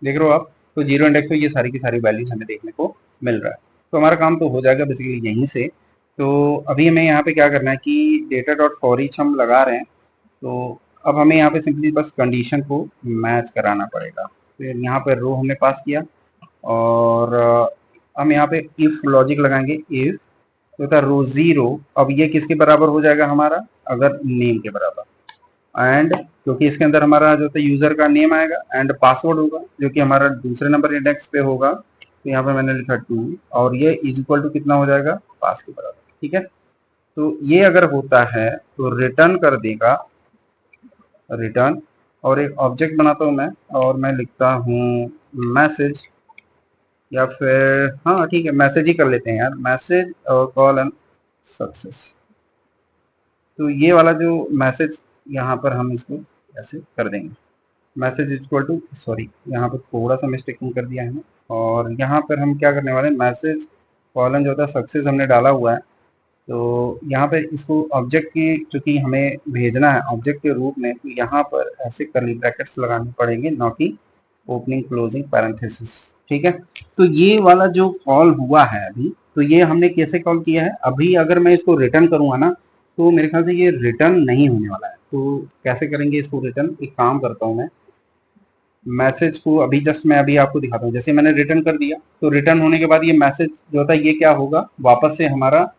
देख रहे हो आप, तो जीरो इंडेक्स पे ये सारी की सारी वैल्यूज हमें देखने को मिल रहा है। तो हमारा काम तो हो जाएगा बेसिकली यहीं से। तो अभी हमें यहाँ पे क्या करना है कि डेटा डॉट फॉर ईच हम लगा रहे हैं। तो अब हमें यहाँ पे सिंपली बस कंडीशन को मैच कराना पड़ेगा। तो यहाँ पे रो हमने पास किया, और हम यहाँ पे इफ लॉजिक लगाएंगे, इफ तो था रो जीरो, अब ये किसके बराबर हो जाएगा हमारा, अगर नेम के बराबर, एंड क्योंकि इसके अंदर हमारा जो था यूजर का नेम आएगा, एंड पासवर्ड होगा जो कि हमारा दूसरे नंबर इंडेक्स पे होगा। तो यहाँ पे मैंने लिखा 2, और ये इज इक्वल टू कितना हो जाएगा, पास के बराबर, ठीक है। तो ये अगर होता है तो रिटर्न कर देगा, रिटर्न, और एक ऑब्जेक्ट बनाता हूँ मैं, और मैं लिखता हूँ मैसेज, या फिर हाँ ठीक है मैसेज ही कर लेते हैं यार, मैसेज और कॉल एंड सक्सेस। तो ये वाला जो मैसेज यहाँ पर हम इसको ऐसे कर देंगे, मैसेज इक्वल टू, सॉरी यहाँ पर थोड़ा सा मिस्टेकिंग कर दिया है। और यहाँ पर हम क्या करने वाले हैं, मैसेज कॉलन जो होता है सक्सेस हमने डाला हुआ है। तो यहाँ पे इसको ऑब्जेक्ट की चूंकि हमें भेजना है ऑब्जेक्ट के रूप में, तो यहाँ पर ऐसे कर्ली ब्रैकेट्स लगाने पड़ेंगे, ना कि ओपनिंग क्लोजिंग पैरेंथेसिस, ठीक है। तो ये वाला जो कॉल हुआ है अभी, तो ये हमने कैसे कॉल किया है, अभी अगर मैं इसको रिटर्न करूंगा ना, तो मेरे ख्याल से ये रिटर्न नहीं होने वाला है। तो कैसे करेंगे इसको रिटर्न, एक काम करता हूँ मैं, मैसेज को अभी जस्ट मैं अभी आपको दिखाता हूँ। जैसे मैंने रिटर्न कर दिया, तो रिटर्न होने के बाद ये मैसेज जो होता है ये क्या होगा, वापस से हमारा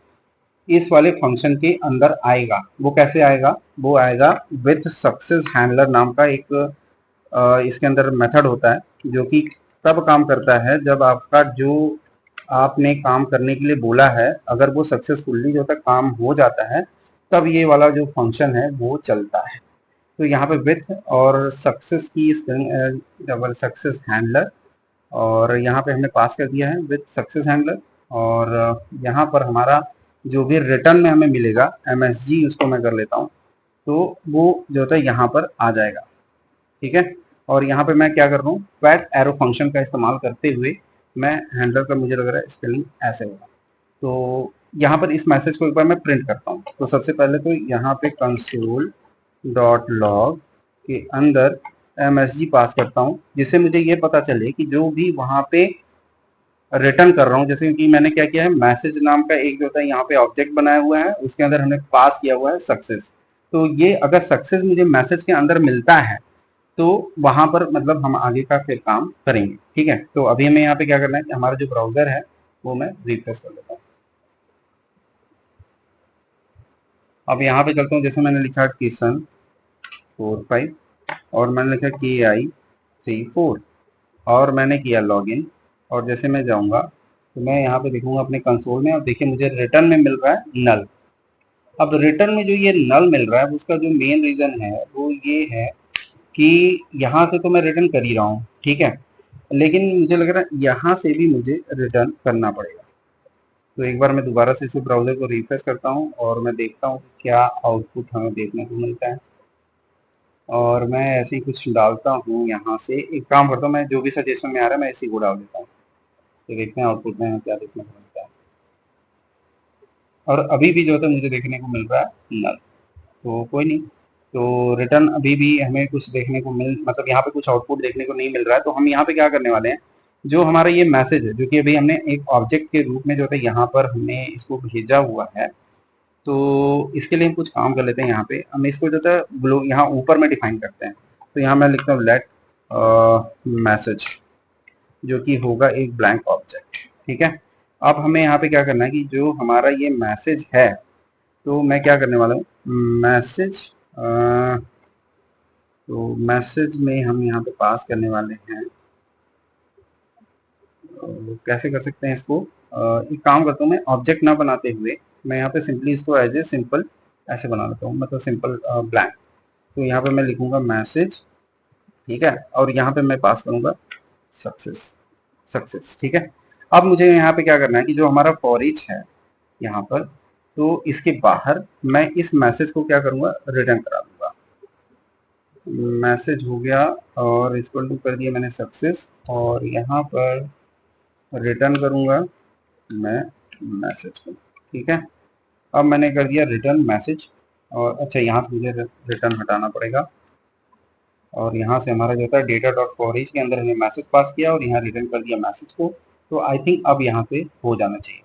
इस वाले फंक्शन के अंदर आएगा। वो कैसे आएगा, वो आएगा विथ सक्सेस हैंडलर नाम का एक इसके अंदर मेथड होता है, जो कि तब काम करता है जब आपका जो आपने काम करने के लिए बोला है, अगर वो सक्सेसफुली जो है काम हो जाता है, तब ये वाला जो फंक्शन है वो चलता है। तो यहाँ पे विथ और सक्सेस की स्पेलिंग डबल सक्सेस हैंडलर, और यहाँ पे हमने पास कर दिया है विथ सक्सेस हैंडलर। और यहाँ पर हमारा जो भी रिटर्न में हमें मिलेगा MSG, उसको मैं कर लेता हूँ, तो वो जो होता है यहाँ पर आ जाएगा। ठीक है, और यहाँ पे मैं क्या कर रहा हूँ, फैट एरो फंक्शन का इस्तेमाल करते हुए मैं हैंडलर का, मुझे लग रहा है स्पेलिंग ऐसे होगा। तो यहाँ पर इस मैसेज को एक बार मैं प्रिंट करता हूँ। तो सबसे पहले तो यहाँ पे कंसोल डॉट लॉग के अंदर MSG पास करता हूँ, जिससे मुझे ये पता चले कि जो भी वहाँ पे रिटर्न कर रहा हूँ, जैसे कि मैंने क्या किया है, मैसेज नाम का एक जो होता है यहाँ पे ऑब्जेक्ट बनाया हुआ है, उसके अंदर हमने पास किया हुआ है सक्सेस। तो ये अगर सक्सेस मुझे मैसेज के अंदर मिलता है तो वहां पर मतलब हम आगे का फिर काम करेंगे। ठीक है, तो अभी हमें यहाँ पे क्या करना है कि हमारा जो ब्राउजर है वो मैं रिफ्रेश कर लेता हूँ। अब यहाँ पे चलता हूँ, जैसे मैंने लिखा किशन 45 और मैंने लिखा KI 34 और मैंने किया लॉगिन, और जैसे मैं जाऊंगा तो मैं यहाँ पे देखूंगा अपने कंसोल में, और देखिए मुझे रिटर्न में मिल रहा है नल। अब रिटर्न में जो ये नल मिल रहा है उसका जो मेन रीजन है वो ये है कि यहाँ से तो मैं रिटर्न कर ही रहा हूँ, ठीक है, लेकिन मुझे लग रहा है यहाँ से भी मुझे रिटर्न करना पड़ेगा। तो एक बार मैं दोबारा से इस ब्राउजर को रिफ्रेश करता हूँ और मैं देखता हूँ क्या आउटपुट हमें देखने को मिलता है, और मैं ऐसे ही कुछ डालता हूँ। यहाँ से एक काम करता हूँ, मैं जो भी सजेशन में आ रहा है मैं इसी को डाल देता हूँ, तो देखते हैं आउटपुट में हमें क्या देखने को मिलता है। और अभी भी जो है मुझे देखने को मिल रहा है नल, तो कोई नहीं। तो रिटर्न अभी भी हमें कुछ देखने को मतलब यहाँ पे कुछ आउटपुट देखने को नहीं मिल रहा है। तो हम यहाँ पे क्या करने वाले हैं, जो हमारा ये मैसेज है जो कि अभी हमने एक ऑब्जेक्ट के रूप में जो है यहाँ पर हमने इसको भेजा हुआ है, तो इसके लिए हम कुछ काम कर लेते हैं। यहाँ पे हम इसको जो है यहाँ ऊपर में डिफाइन करते हैं। तो यहाँ मैं लिखता हूँ लेट मैसेज, जो कि होगा एक ब्लैंक ऑब्जेक्ट। ठीक है, अब हमें यहाँ पे क्या करना है कि जो हमारा ये मैसेज है, तो मैं क्या करने वाला हूँ, मैसेज तो मैसेज में हम यहाँ पे पास करने वाले हैं, कैसे कर सकते हैं इसको, एक काम करता हूँ, मैं ऑब्जेक्ट ना बनाते हुए मैं यहाँ पे सिंपली इसको एज ए सिंपल ऐसे बना लेता हूँ, मतलब सिंपल ब्लैंक। तो यहाँ पे मैं लिखूंगा मैसेज, ठीक है, और यहाँ पे मैं पास करूंगा सक्सेस, सक्सेस। ठीक है, अब मुझे यहाँ पे क्या करना है कि जो हमारा फॉर ईच है यहाँ पर, तो इसके बाहर मैं इस मैसेज को क्या करूंगा, रिटर्न करा दूंगा। मैसेज हो गया और इसको टू कर दिया मैंने सक्सेस, और यहाँ पर रिटर्न करूंगा मैं मैसेज को। ठीक है, अब मैंने कर दिया रिटर्न मैसेज, और अच्छा यहाँ से मुझे रिटर्न हटाना पड़ेगा, और यहाँ से हमारा जो था डेटा डॉट फॉर ईच के अंदर हमने मैसेज पास किया और यहाँ रिटर्न कर दिया मैसेज को। तो आई थिंक अब यहाँ पे हो जाना चाहिए।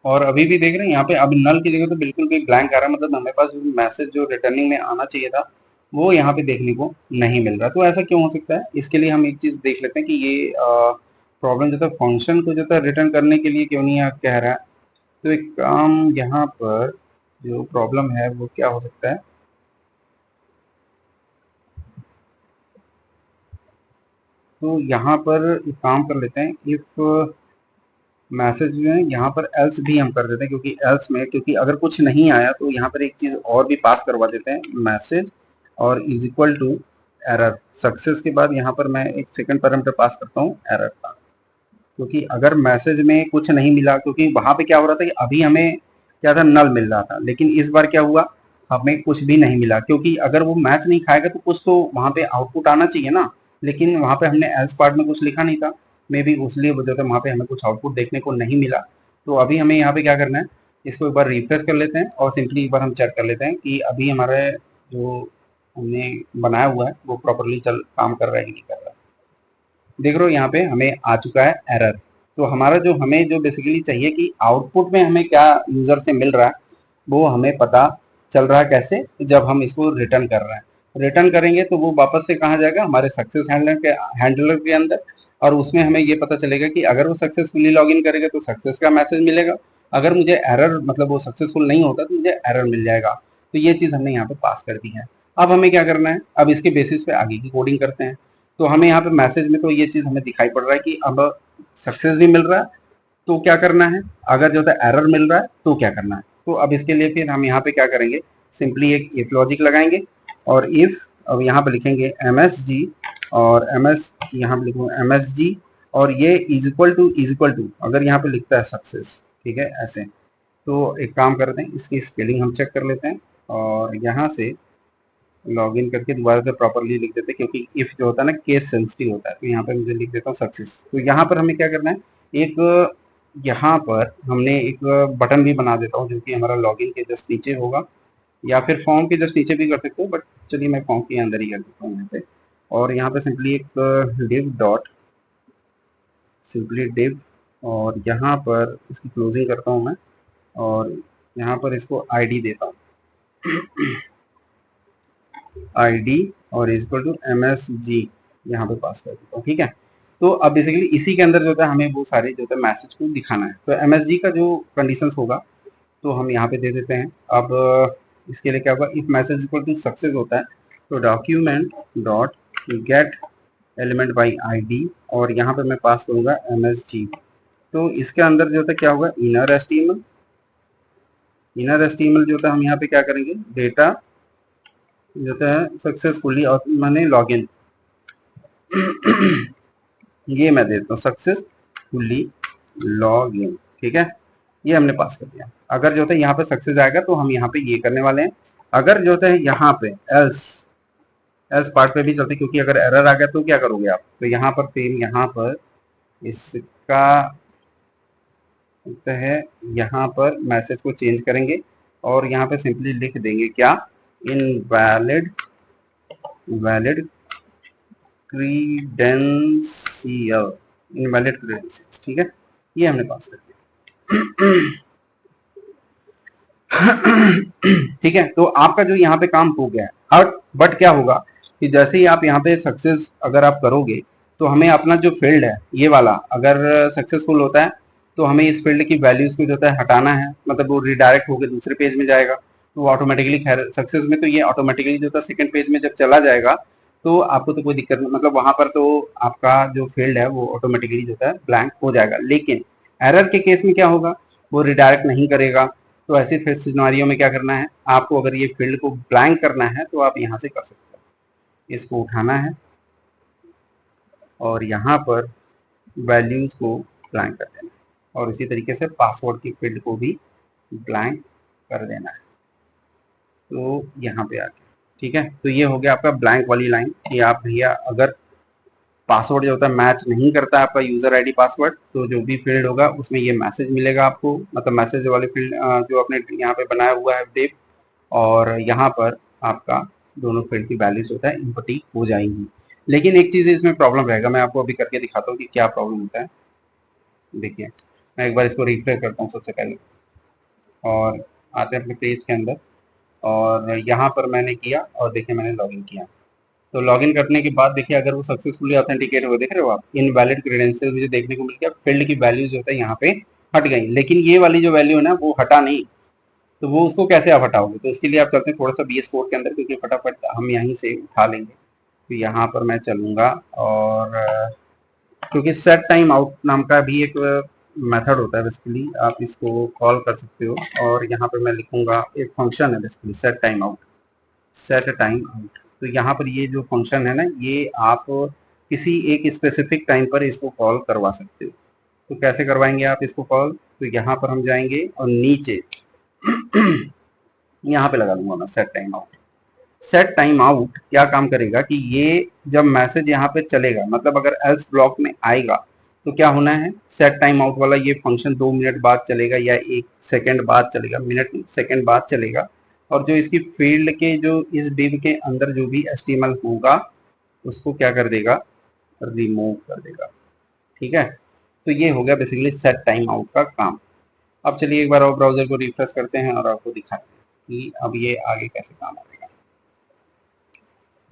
और अभी भी देख रहे हैं यहाँ पे अब नल की जगह तो बिल्कुल भी ब्लैंक आ रहा है, मतलब हमारे पास मैसेज जो रिटर्निंग में आना चाहिए था वो यहाँ पे देखने को नहीं मिल रहा। तो ऐसा क्यों हो सकता है, इसके लिए हम एक चीज देख लेते हैं कि ये प्रॉब्लम जो था फंक्शन को जो था रिटर्न करने के लिए क्यों नहीं कह रहा है। तो एक काम यहाँ पर जो प्रॉब्लम है वो क्या हो सकता है, तो यहाँ पर एक काम कर लेते हैं, इफ मैसेज में यहाँ पर एल्स भी हम कर देते हैं, क्योंकि एल्स में क्योंकि अगर कुछ नहीं आया तो यहाँ पर एक चीज और भी पास करवा देते हैं, मैसेज और is equal to error. Success के बाद यहाँ पर मैं एक सेकंड पैरामीटर पास करता हूँ एरर का, क्योंकि अगर मैसेज में कुछ नहीं मिला, क्योंकि वहां पे क्या हो रहा था कि अभी हमें क्या था, नल मिल रहा था, लेकिन इस बार क्या हुआ, हमें कुछ भी नहीं मिला, क्योंकि अगर वो मैच नहीं खाएगा तो कुछ तो वहां पे आउटपुट आना चाहिए ना, लेकिन वहां पे हमने एल्स पार्ट में कुछ लिखा नहीं था, मे बी उसलिए वजह से वहां पे हमें कुछ आउटपुट देखने को नहीं मिला। तो अभी हमें यहाँ पे क्या करना है, इसको एक बार रिफ्रेश कर लेते हैं और सिंपली एक बार हम चेक कर लेते हैं कि अभी हमारे जो हमने बनाया हुआ है वो प्रॉपरली चल काम कर रहा है कि नहीं कर रहा है। देख रहे हो यहाँ पे हमें आ चुका है एरर। तो हमारा जो हमें जो बेसिकली चाहिए कि आउटपुट में हमें क्या यूजर से मिल रहा है वो हमें पता चल रहा है कैसे, जब हम इसको रिटर्न कर रहे हैं। रिटर्न करेंगे तो वो वापस से कहाँ जाएगा, हमारे सक्सेस हैंडलर के अंदर, और उसमें हमें ये पता चलेगा कि अगर वो सक्सेसफुली लॉगिन करेगा तो सक्सेस का मैसेज मिलेगा, अगर मुझे एरर मतलब वो सक्सेसफुल नहीं होता तो मुझे एरर मिल जाएगा। तो ये चीज़ हमने यहाँ पे पास कर दी है। अब हमें क्या करना है, अब इसके बेसिस पे आगे की कोडिंग करते हैं। तो हमें यहाँ पे मैसेज में तो ये चीज़ हमें दिखाई पड़ रहा है कि अब सक्सेस भी मिल रहा है, तो क्या करना है, अगर जो है एरर मिल रहा है तो क्या करना है। तो अब इसके लिए फिर हम यहाँ पे क्या करेंगे, सिंपली एक इफ लॉजिक लगाएंगे और इफ, अब यहाँ पे लिखेंगे MSG और यहाँ पे लिखूंगा MSG और ये इज इक्वल टू अगर यहाँ पे लिखता है सक्सेस, ठीक है ऐसे। तो एक काम करते हैं, इसकी स्पेलिंग हम चेक कर लेते हैं और यहाँ से लॉगिन करके दोबारा से प्रॉपरली लिख देते हैं, क्योंकि इफ जो होता है ना केस सेंसिटिव होता है। तो यहाँ पे मुझे लिख देता हूँ सक्सेस। तो यहाँ पर हमें क्या करना है, एक यहाँ पर हमने एक बटन भी बना देता हूँ जो कि हमारा लॉगिन के जस्ट नीचे होगा, या फिर फॉर्म के जस्ट नीचे भी कर सकते हो, बट चलिए मैं फॉर्म के अंदर ही कर देता हूँ यहाँ पे। और यहाँ पे सिंपली एक div डॉट सिंपली div और यहाँ पर इसकी क्लोजिंग करता हूँ मैं और यहाँ पर इसको ID देता हूँ ID और इक्वल टू MSG यहाँ पे पास कर देता हूँ, ठीक है। तो अब बेसिकली इसी के अंदर जो है हमें वो सारे जो है मैसेज को दिखाना है। तो MSG का जो कंडीशंस होगा तो हम यहाँ पे दे देते हैं। अब इसके लिए क्या होगा, if message equal to success होता है तो document dot get element by ID और यहाँ पे मैं पास करूँगा MSG। तो इसके अंदर जो है क्या होगा, इनर एस्टीमल जो है हम यहाँ पे क्या करेंगे, डेटा जो है सक्सेसफुली और मैंने लॉगिन ये मैं देता हूँ सक्सेसफुली लॉगिन, ठीक है। ये हमने पास कर दिया। अगर जो है यहाँ पे सक्सेस आएगा तो हम यहाँ पे ये करने वाले हैं। अगर जो है यहाँ पे एल्स पार्ट पे भी चलते, क्योंकि अगर एरर आ गया तो क्या करोगे आप, तो यहाँ पर फिर यहाँ पर इसका है, यहाँ पर मैसेज को चेंज करेंगे और यहाँ पे सिंपली लिख देंगे क्या, इनवैलिड क्रीडेंशियल, ठीक है। ये हमने पास कर दिया ठीक है। तो आपका जो यहाँ पे काम हो गया है। और बट क्या होगा कि जैसे ही आप यहाँ पे सक्सेस अगर आप करोगे तो हमें अपना जो फील्ड है ये वाला अगर सक्सेसफुल होता है तो हमें इस फील्ड की वैल्यूज को जो है हटाना है, मतलब वो रिडायरेक्ट होकर दूसरे पेज में जाएगा। तो वो ऑटोमेटिकली, खैर सक्सेस में तो ये ऑटोमेटिकली जो था सेकंड पेज में जब चला जाएगा तो आपको तो कोई दिक्कत नहीं, मतलब वहां पर तो आपका जो फील्ड है वो ऑटोमेटिकली जो है ब्लैंक हो जाएगा। लेकिन एरर के केस में क्या होगा, वो रिडायरेक्ट नहीं करेगा। तो ऐसे फिर सिनेरियो में क्या करना है आपको, अगर ये फील्ड को ब्लैंक करना है तो आप यहाँ से कर सकते हो, इसको उठाना है और यहाँ पर वैल्यूज को ब्लैंक कर देना है और इसी तरीके से पासवर्ड की फील्ड को भी ब्लैंक कर देना है। तो यहाँ पे आके, ठीक है। तो ये हो गया आपका ब्लैंक वाली लाइन कि आप भैया अगर पासवर्ड जो होता है मैच नहीं करता आपका यूजर आईडी पासवर्ड, तो जो भी फील्ड होगा उसमें ये मैसेज मिलेगा आपको, मतलब मैसेज वाले फील्ड जो आपने यहाँ पे बनाया हुआ है डेव, और यहाँ पर आपका दोनों फील्ड की वैल्यूज होता है इनपुट हो जाएंगी। लेकिन एक चीज इसमें प्रॉब्लम रहेगा, मैं आपको अभी करके दिखाता हूँ कि क्या प्रॉब्लम होता है। देखिए मैं एक बार इसको रिफ्रेश करता हूँ सबसे पहले और आते हैं अपने पेज के अंदर और यहाँ पर मैंने किया और देखिए मैंने लॉगिन किया। तो लॉगिन करने के बाद देखिए अगर वो सक्सेसफुली ऑथेंटिकेट हो, देख रहे हो आप इनवैलिड क्रेडेंशियल मुझे देखने को मिल गया, फील्ड की वैल्यूज जो है यहाँ पे हट गई। लेकिन ये वाली जो वैल्यू है ना वो हटा नहीं, तो वो उसको कैसे आप हटाओगे, तो इसके लिए आप चलते हैं थोड़ा सा VS कोड के अंदर, क्योंकि फटाफट हम यहीं से उठा लेंगे। तो यहाँ पर मैं चलूंगा और क्योंकि सेट टाइम आउट नाम का भी एक मेथड होता है बेसिकली, आप इसको कॉल कर सकते हो और यहाँ पर मैं लिखूंगा एक फंक्शन है बेसिकली सेट टाइम आउट। तो यहाँ पर ये जो फंक्शन है ना ये आप किसी एक स्पेसिफिक टाइम पर इसको कॉल करवा सकते हो। तो कैसे करवाएंगे आप इसको कॉल, तो यहाँ पर हम जाएंगे और नीचे यहाँ पे लगा दूंगा मैं set time out. Set time out क्या काम करेगा कि ये जब मैसेज यहाँ पे चलेगा, मतलब अगर एल्स ब्लॉक में आएगा तो क्या होना है, सेट टाइम आउट वाला ये फंक्शन 2 मिनट बाद चलेगा या 1 सेकंड बाद चलेगा, मिनट सेकंड बाद चलेगा, और जो इसकी फील्ड के जो इस डिव के अंदर जो भी HTML होगा उसको क्या कर देगा, रिमूव कर देगा, ठीक है। तो ये हो गया बेसिकली सेट टाइम आउट का काम। अब चलिए एक बार और ब्राउजर को रिफ्रेश करते हैं और आपको दिखाते हैं कि अब ये आगे कैसे काम आएगा।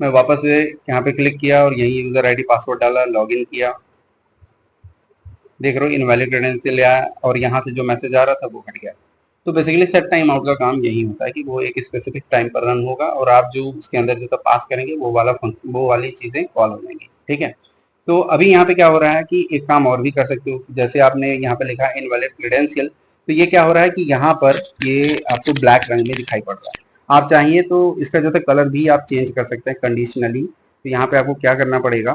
मैं वापस से यहाँ पे क्लिक किया और यही यूजर आईडी पासवर्ड डाला, लॉगिन किया देख रहे हो इनवैलिड क्रेडेंशियल आया और यहाँ से जो मैसेज आ रहा था वो हट गया। तो बेसिकली सेट टाइम आउट का काम यही होता है कि वो एक स्पेसिफिक टाइम पर रन होगा और आप जो उसके अंदर जो पास करेंगे वो वाली चीजें कॉल हो जाएंगी। ठीक है, तो अभी यहाँ पे क्या हो रहा है कि एक काम और भी कर सकते हो, जैसे आपने यहाँ पे लिखा है इनवैलिड क्रेडेंशियल, तो ये क्या हो रहा है कि यहाँ पर ये आपको ब्लैक रंग में दिखाई पड़ रहा है। आप चाहिए तो इसका जो है कलर भी आप चेंज कर सकते हैं कंडीशनली। तो यहाँ पे आपको क्या करना पड़ेगा,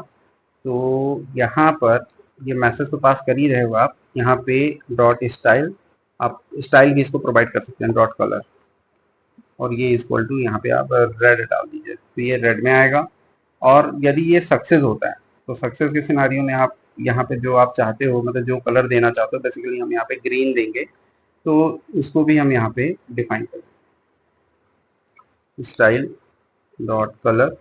तो यहाँ पर ये मैसेज तो पास कर ही रहे हो आप, यहाँ पे डॉट स्टाइल, आप स्टाइल भी इसको प्रोवाइड कर सकते हैं डॉट कलर, और ये इक्वल टू यहाँ पे आप रेड डाल दीजिए तो ये रेड में आएगा। और यदि ये सक्सेस होता है तो सक्सेस के सिनारियो में आप यहाँ पे जो आप चाहते हो, मतलब जो कलर देना चाहते हो, बेसिकली हम यहाँ पे ग्रीन देंगे, तो उसको भी हम यहाँ पे डिफाइन कर देंगे स्टाइल डॉट कलर,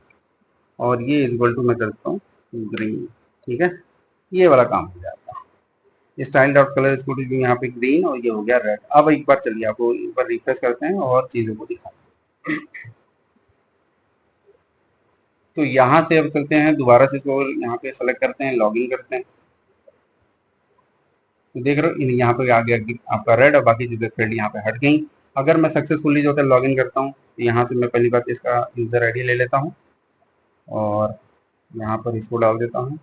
और ये इक्वल टू मैं करता हूँ ग्रीन। ठीक है, ये वाला काम हो जाता है। स्टाइल डॉट कलर इसको यहाँ पे ग्रीन और ये हो गया रेड। अब एक बार चलिए आपको एक बार रिफ्रेश करते हैं और चीजों को दिखाते हैं। तो यहाँ से अब चलते हैं दोबारा से इसको यहाँ पे सेलेक्ट करते हैं, लॉगिन करते हैं, तो देख रहे हो यहाँ पे आ गया आपका रेड और बाकी चीजें फील्ड यहाँ पे हट गई। अगर मैं सक्सेसफुली जो है लॉगिन करता हूँ तो यहाँ से मैं पहली बात इसका यूजर आईडी ले लेता हूँ और यहाँ पर इसको डाल देता हूँ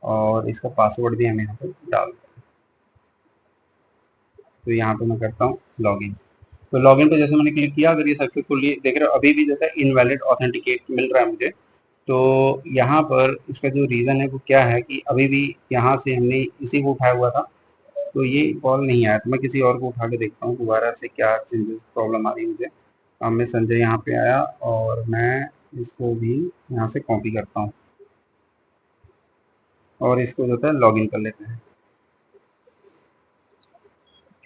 और इसका पासवर्ड भी हम यहाँ पे डाल देते हैं। तो यहाँ पे मैं करता हूँ लॉगिन। तो लॉगिन पे जैसे मैंने क्लिक किया, अगर ये सक्सेसफुली देख रहे हो अभी भी जो है इनवैलिड ऑथेंटिकेट मिल रहा है मुझे। तो यहाँ पर इसका जो रीज़न है वो क्या है कि अभी भी यहाँ से हमने इसी को उठाया हुआ था तो ये कॉल नहीं आया, तो मैं किसी और को उठा के देखता हूँ दोबारा से क्या चेंजेस प्रॉब्लम आ रही है मुझे। अब मैं संजय यहाँ पे आया और मैं इसको भी यहाँ से कॉपी करता हूँ और इसको जो है लॉगिन कर लेते हैं।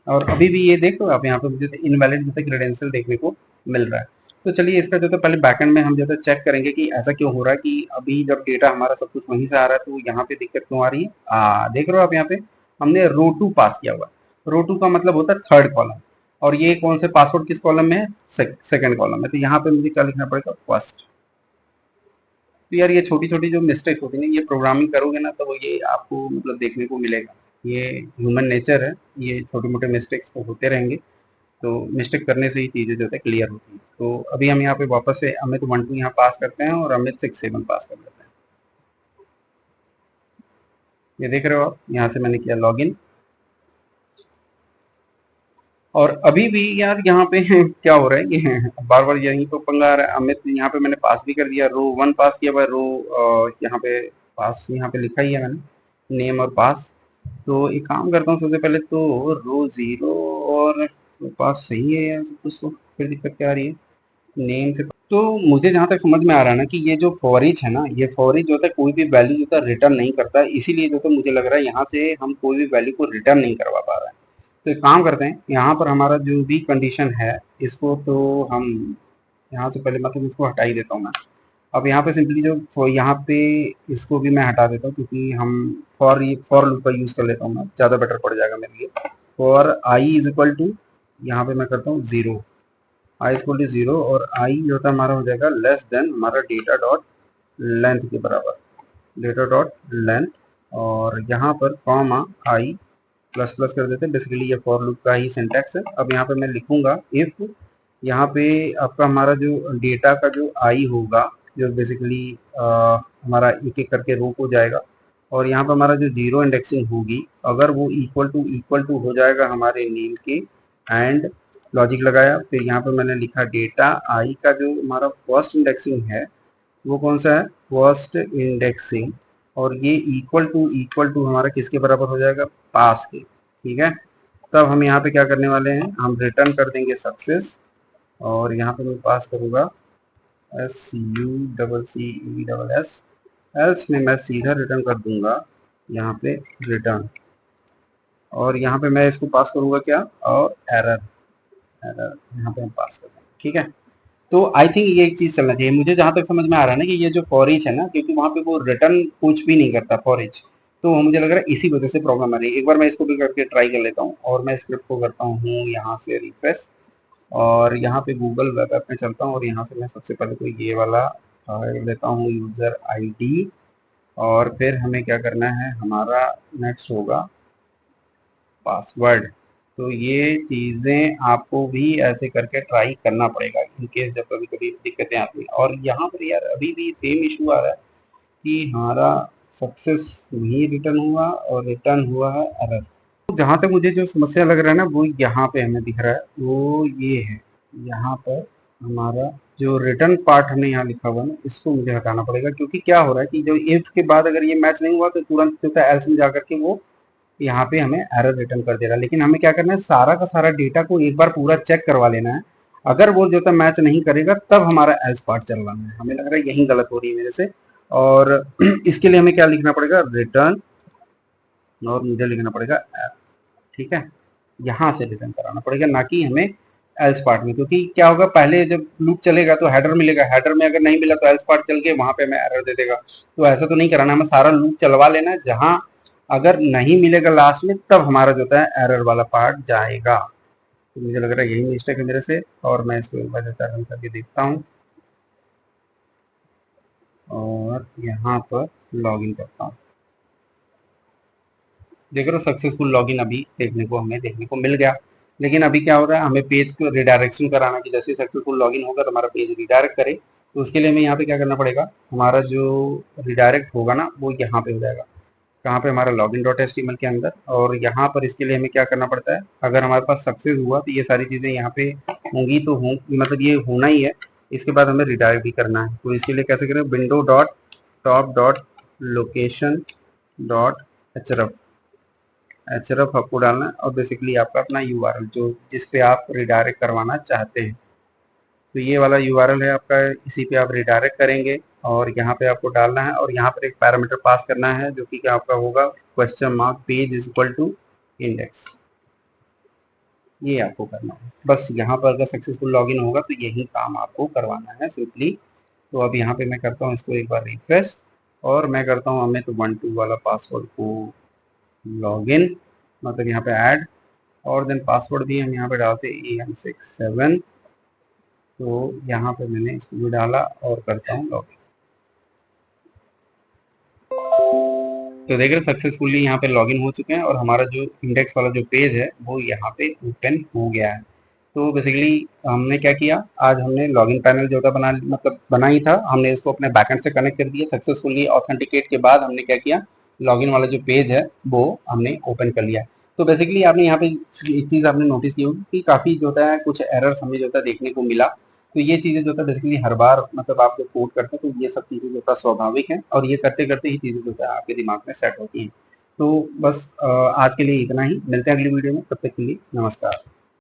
और अभी भी ये देखो आप यहाँ पे मुझे इनवैलिड जो है क्रेडेंशियल देखने को मिल रहा है। तो चलिए इसका जो है पहले बैकएंड में हम जो है चेक करेंगे कि ऐसा क्यों हो रहा है कि अभी जब डेटा हमारा सब कुछ वहीं से आ रहा है तो यहाँ पे दिक्कत क्यों आ रही है। देख रहे हो आप यहाँ पे हमने रो टू पास किया हुआ है। रो टू का मतलब होता है थर्ड कॉलम, और ये कौन से पासवर्ड किस कॉलम में है, सेकंड कॉलम में। तो यहाँ पे मुझे क्या लिखना पड़ेगा, फर्स्ट। तो यार ये छोटी छोटी जो मिस्टेक्स होती है ना, ये प्रोग्रामिंग करोगे ना तो ये आपको मतलब देखने को मिलेगा। ये ह्यूमन नेचर है, ये छोटे मोटे मिस्टेक्स तो होते रहेंगे। तो मिस्टेक करने से ही चीज़ें जो है क्लियर होती हैं। तो अभी हम यहाँ पे वापस से अमित 1 2 यहाँ पास करते हैं और अमित 6 7 पास कर लेते हैं। ये देख रहे हो आप, यहाँ से मैंने किया लॉगिन और अभी भी यार यहाँ पे क्या हो रहा है, ये बार बार यहीं तो पंगा आ रहा है। अमित यहाँ पे मैंने पास भी कर दिया, रो 1 पास किया, रो यहाँ पे पास यहाँ पे लिखा ही है मैंने नेम और पास। तो एक काम करता हूँ, सबसे पहले तो रो 0 और पास सही है यार सब कुछ, तो फिर दिक्कत क्या आ रही है नेम से। तो मुझे जहाँ तक समझ में आ रहा है ना कि ये जो फॉर ईच है ना, ये फॉर ईच जो है कोई भी वैल्यू जो है रिटर्न नहीं करता है, इसीलिए जो है मुझे लग रहा है यहाँ से हम कोई भी वैल्यू को रिटर्न नहीं करवा पा रहे हैं। तो एक काम करते हैं, यहाँ पर हमारा जो भी कंडीशन है इसको तो हम यहाँ से पहले मतलब इसको हटा ही देता हूँ मैं। अब यहाँ पे सिंपली जो यहाँ पे इसको भी मैं हटा देता हूँ क्योंकि हम फॉर लूप का यूज कर लेता हूँ मैं, ज़्यादा बेटर पड़ जाएगा मेरे लिए। For I is equal to, यहाँ पे मैं करता हूँ 0, आई इक्वल टू 0 और आई जो होता है हमारा हो जाएगा लेस देन हमारा डेटा डॉट लेंथ के बराबर, डेटा डॉट लेंथ। और यहाँ पर कॉमा आई प्लस प्लस कर देते हैं, बेसिकली ये फॉर लूप का ही सिंटैक्स है। अब यहाँ पे मैं लिखूंगा इफ, यहाँ पे आपका हमारा जो डेटा का जो आई होगा, जो बेसिकली हमारा एक एक करके रो हो जाएगा, और यहाँ पे हमारा जो जीरो इंडेक्सिंग होगी अगर वो इक्वल टू हो जाएगा हमारे नेम के, एंड लॉजिक लगाया, फिर यहाँ पे मैंने लिखा डेटा आई का जो हमारा फर्स्ट इंडेक्सिंग है वो कौन सा है, फर्स्ट इंडेक्सिंग, और ये इक्वल टू हमारा किसके बराबर हो जाएगा, पास के। ठीक है, तब हम यहाँ पे क्या करने वाले हैं, हम रिटर्न कर देंगे सक्सेस, और यहाँ पे मैं पास करूँगा SUCCESS, एल्स में मैं सीधा रिटर्न कर दूंगा यहाँ पे रिटर्न, और यहाँ पे मैं इसको पास करूँगा क्या, और एरर, एरर यहाँ पे हम पास कर देंगे। ठीक है, तो आई थिंक ये एक चीज चलना चाहिए। मुझे जहां तक समझ में आ रहा है ना कि ये जो फॉर ईच है ना, क्योंकि वहां पे वो रिटर्न कुछ भी नहीं करता फॉर ईच, तो मुझे लग रहा है इसी वजह से प्रॉब्लम आ रही है। एक बार मैं इसको भी करके ट्राई कर लेता हूँ और मैं स्क्रिप्ट को करता हूँ यहाँ से रिफ्रेश, और यहाँ पे गूगल वेब ऐप में चलता हूँ और यहाँ से मैं सबसे पहले तो ये वाला लेता हूँ यूजर आईडी, और फिर हमें क्या करना है, हमारा नेक्स्ट होगा पासवर्ड। तो ये चीज़ें आपको भी ऐसे करके ट्राई करना पड़ेगा इन केस जब कभी कभी दिक्कतें आती हैं। और यहाँ पर यार अभी भी सेम इशू आ रहा है कि हमारा सक्सेस नहीं रिटर्न हुआ और रिटर्न हुआ है एरर। तो जहाँ तक मुझे जो समस्या लग रहा है ना, वो यहाँ पे हमें दिख रहा है, वो ये है। यहाँ पर हमारा जो रिटर्न पार्ट हमने यहाँ लिखा हुआ है ना, इसको मुझे हटाना पड़ेगा, क्योंकि क्या हो रहा है कि जो इफ के बाद अगर ये मैच नहीं हुआ तो तुरंत जो था एल्स में जाकर के वो यहाँ पे हमें एरर रिटर्न कर दे रहा है। लेकिन हमें क्या करना है, सारा का सारा डेटा को एक बार पूरा चेक करवा लेना है। अगर वो जो था मैच नहीं करेगा तब हमारा एल्स पार्ट चलवाना है। हमें लग रहा है यही गलत हो रही है मेरे से। और इसके लिए हमें क्या लिखना पड़ेगा, रिटर्न, और मुझे लिखना पड़ेगा एरर। ठीक है, यहाँ से रिटर्न कराना पड़ेगा, ना कि हमें एल्स पार्ट में। क्योंकि क्या होगा, पहले जब लूप चलेगा तो हेडर मिलेगा, हेडर में अगर नहीं मिला तो एल्स पार्ट चल के वहां पे हमें एरर दे देगा। तो ऐसा तो नहीं कराना, हमें सारा लूप चलवा लेना है, जहां अगर नहीं मिलेगा लास्ट में तब हमारा जो है एरर वाला पार्ट जाएगा। तो मुझे लग रहा है यही मिस्टेक है मेरे से, और मैं इसको एक बार रन करके देखता हूँ और यहाँ पर लॉग इन करता हूँ। देख रहे हो, सक्सेसफुल लॉगिन अभी देखने को मिल गया। लेकिन अभी क्या हो रहा है, हमें पेज को रिडायरेक्शन कराना, कि जैसे सक्सेसफुल लॉगिन होगा तो हमारा पेज रिडायरेक्ट करे। तो उसके लिए हमें यहाँ पे क्या करना पड़ेगा, हमारा जो रिडायरेक्ट होगा ना वो यहाँ पे हो जाएगा, कहाँ पे, हमारा लॉगिन डॉट एचटीएमएल के अंदर। और यहाँ पर इसके लिए हमें क्या करना पड़ता है, अगर हमारे पास सक्सेस हुआ तो ये सारी चीज़ें यहाँ पे होंगी, तो मतलब ये होना ही है। इसके बाद हमें रिडायरेक्ट भी करना है। तो इसके लिए कैसे करें, window dot top dot location dot href आपको डालना है, और बेसिकली आपका अपना यूआरएल जो जिस पे आप रिडायरेक्ट करवाना चाहते हैं। तो ये वाला यूआरएल है आपका, इसी पे आप रिडायरेक्ट करेंगे और यहाँ पे आपको डालना है। और यहाँ पर एक पैरामीटर पास करना है जो कि क्या आपका होगा, question mark page is equal to index. ये आपको करना है बस। यहाँ पर अगर सक्सेसफुल लॉगिन होगा तो यही काम आपको करवाना है सिंपली। तो अब यहाँ पे मैं करता हूँ इसको एक बार रिफ्रेश, और मैं करता हूँ हमें तो 1 2 वाला पासवर्ड को लॉगिन, मतलब यहाँ पे ऐड, और देन पासवर्ड भी हम यहाँ पे डालते EM67। तो यहाँ पे मैंने इसको भी डाला और करता हूँ लॉगिन। तो देख रहे सक्सेसफुली यहाँ पे लॉगिन हो चुके हैं, और हमारा जो इंडेक्स वाला जो पेज है वो यहाँ पे ओपन हो गया है। तो बेसिकली हमने क्या किया, आज हमने लॉगिन पैनल जो था बना ही था, हमने इसको अपने बैकएंड से कनेक्ट कर दिया। सक्सेसफुली ऑथेंटिकेट के बाद हमने क्या किया, लॉगिन वाला जो पेज है वो हमने ओपन कर लिया। तो बेसिकली आपने यहाँ पे एक चीज़ आपने नोटिस की होगी कि काफ़ी जो है कुछ एरर्स हमें जो था देखने को मिला। तो ये चीज़ें जो था बेसिकली हर बार आप जब कोड करते हैं तो ये सब चीज़ें जो था स्वाभाविक है, और ये करते करते ही चीज़ें जो है आपके दिमाग में सेट होती हैं। तो बस आज के लिए इतना ही, मिलते हैं अगली वीडियो में, तब तक के लिए नमस्कार।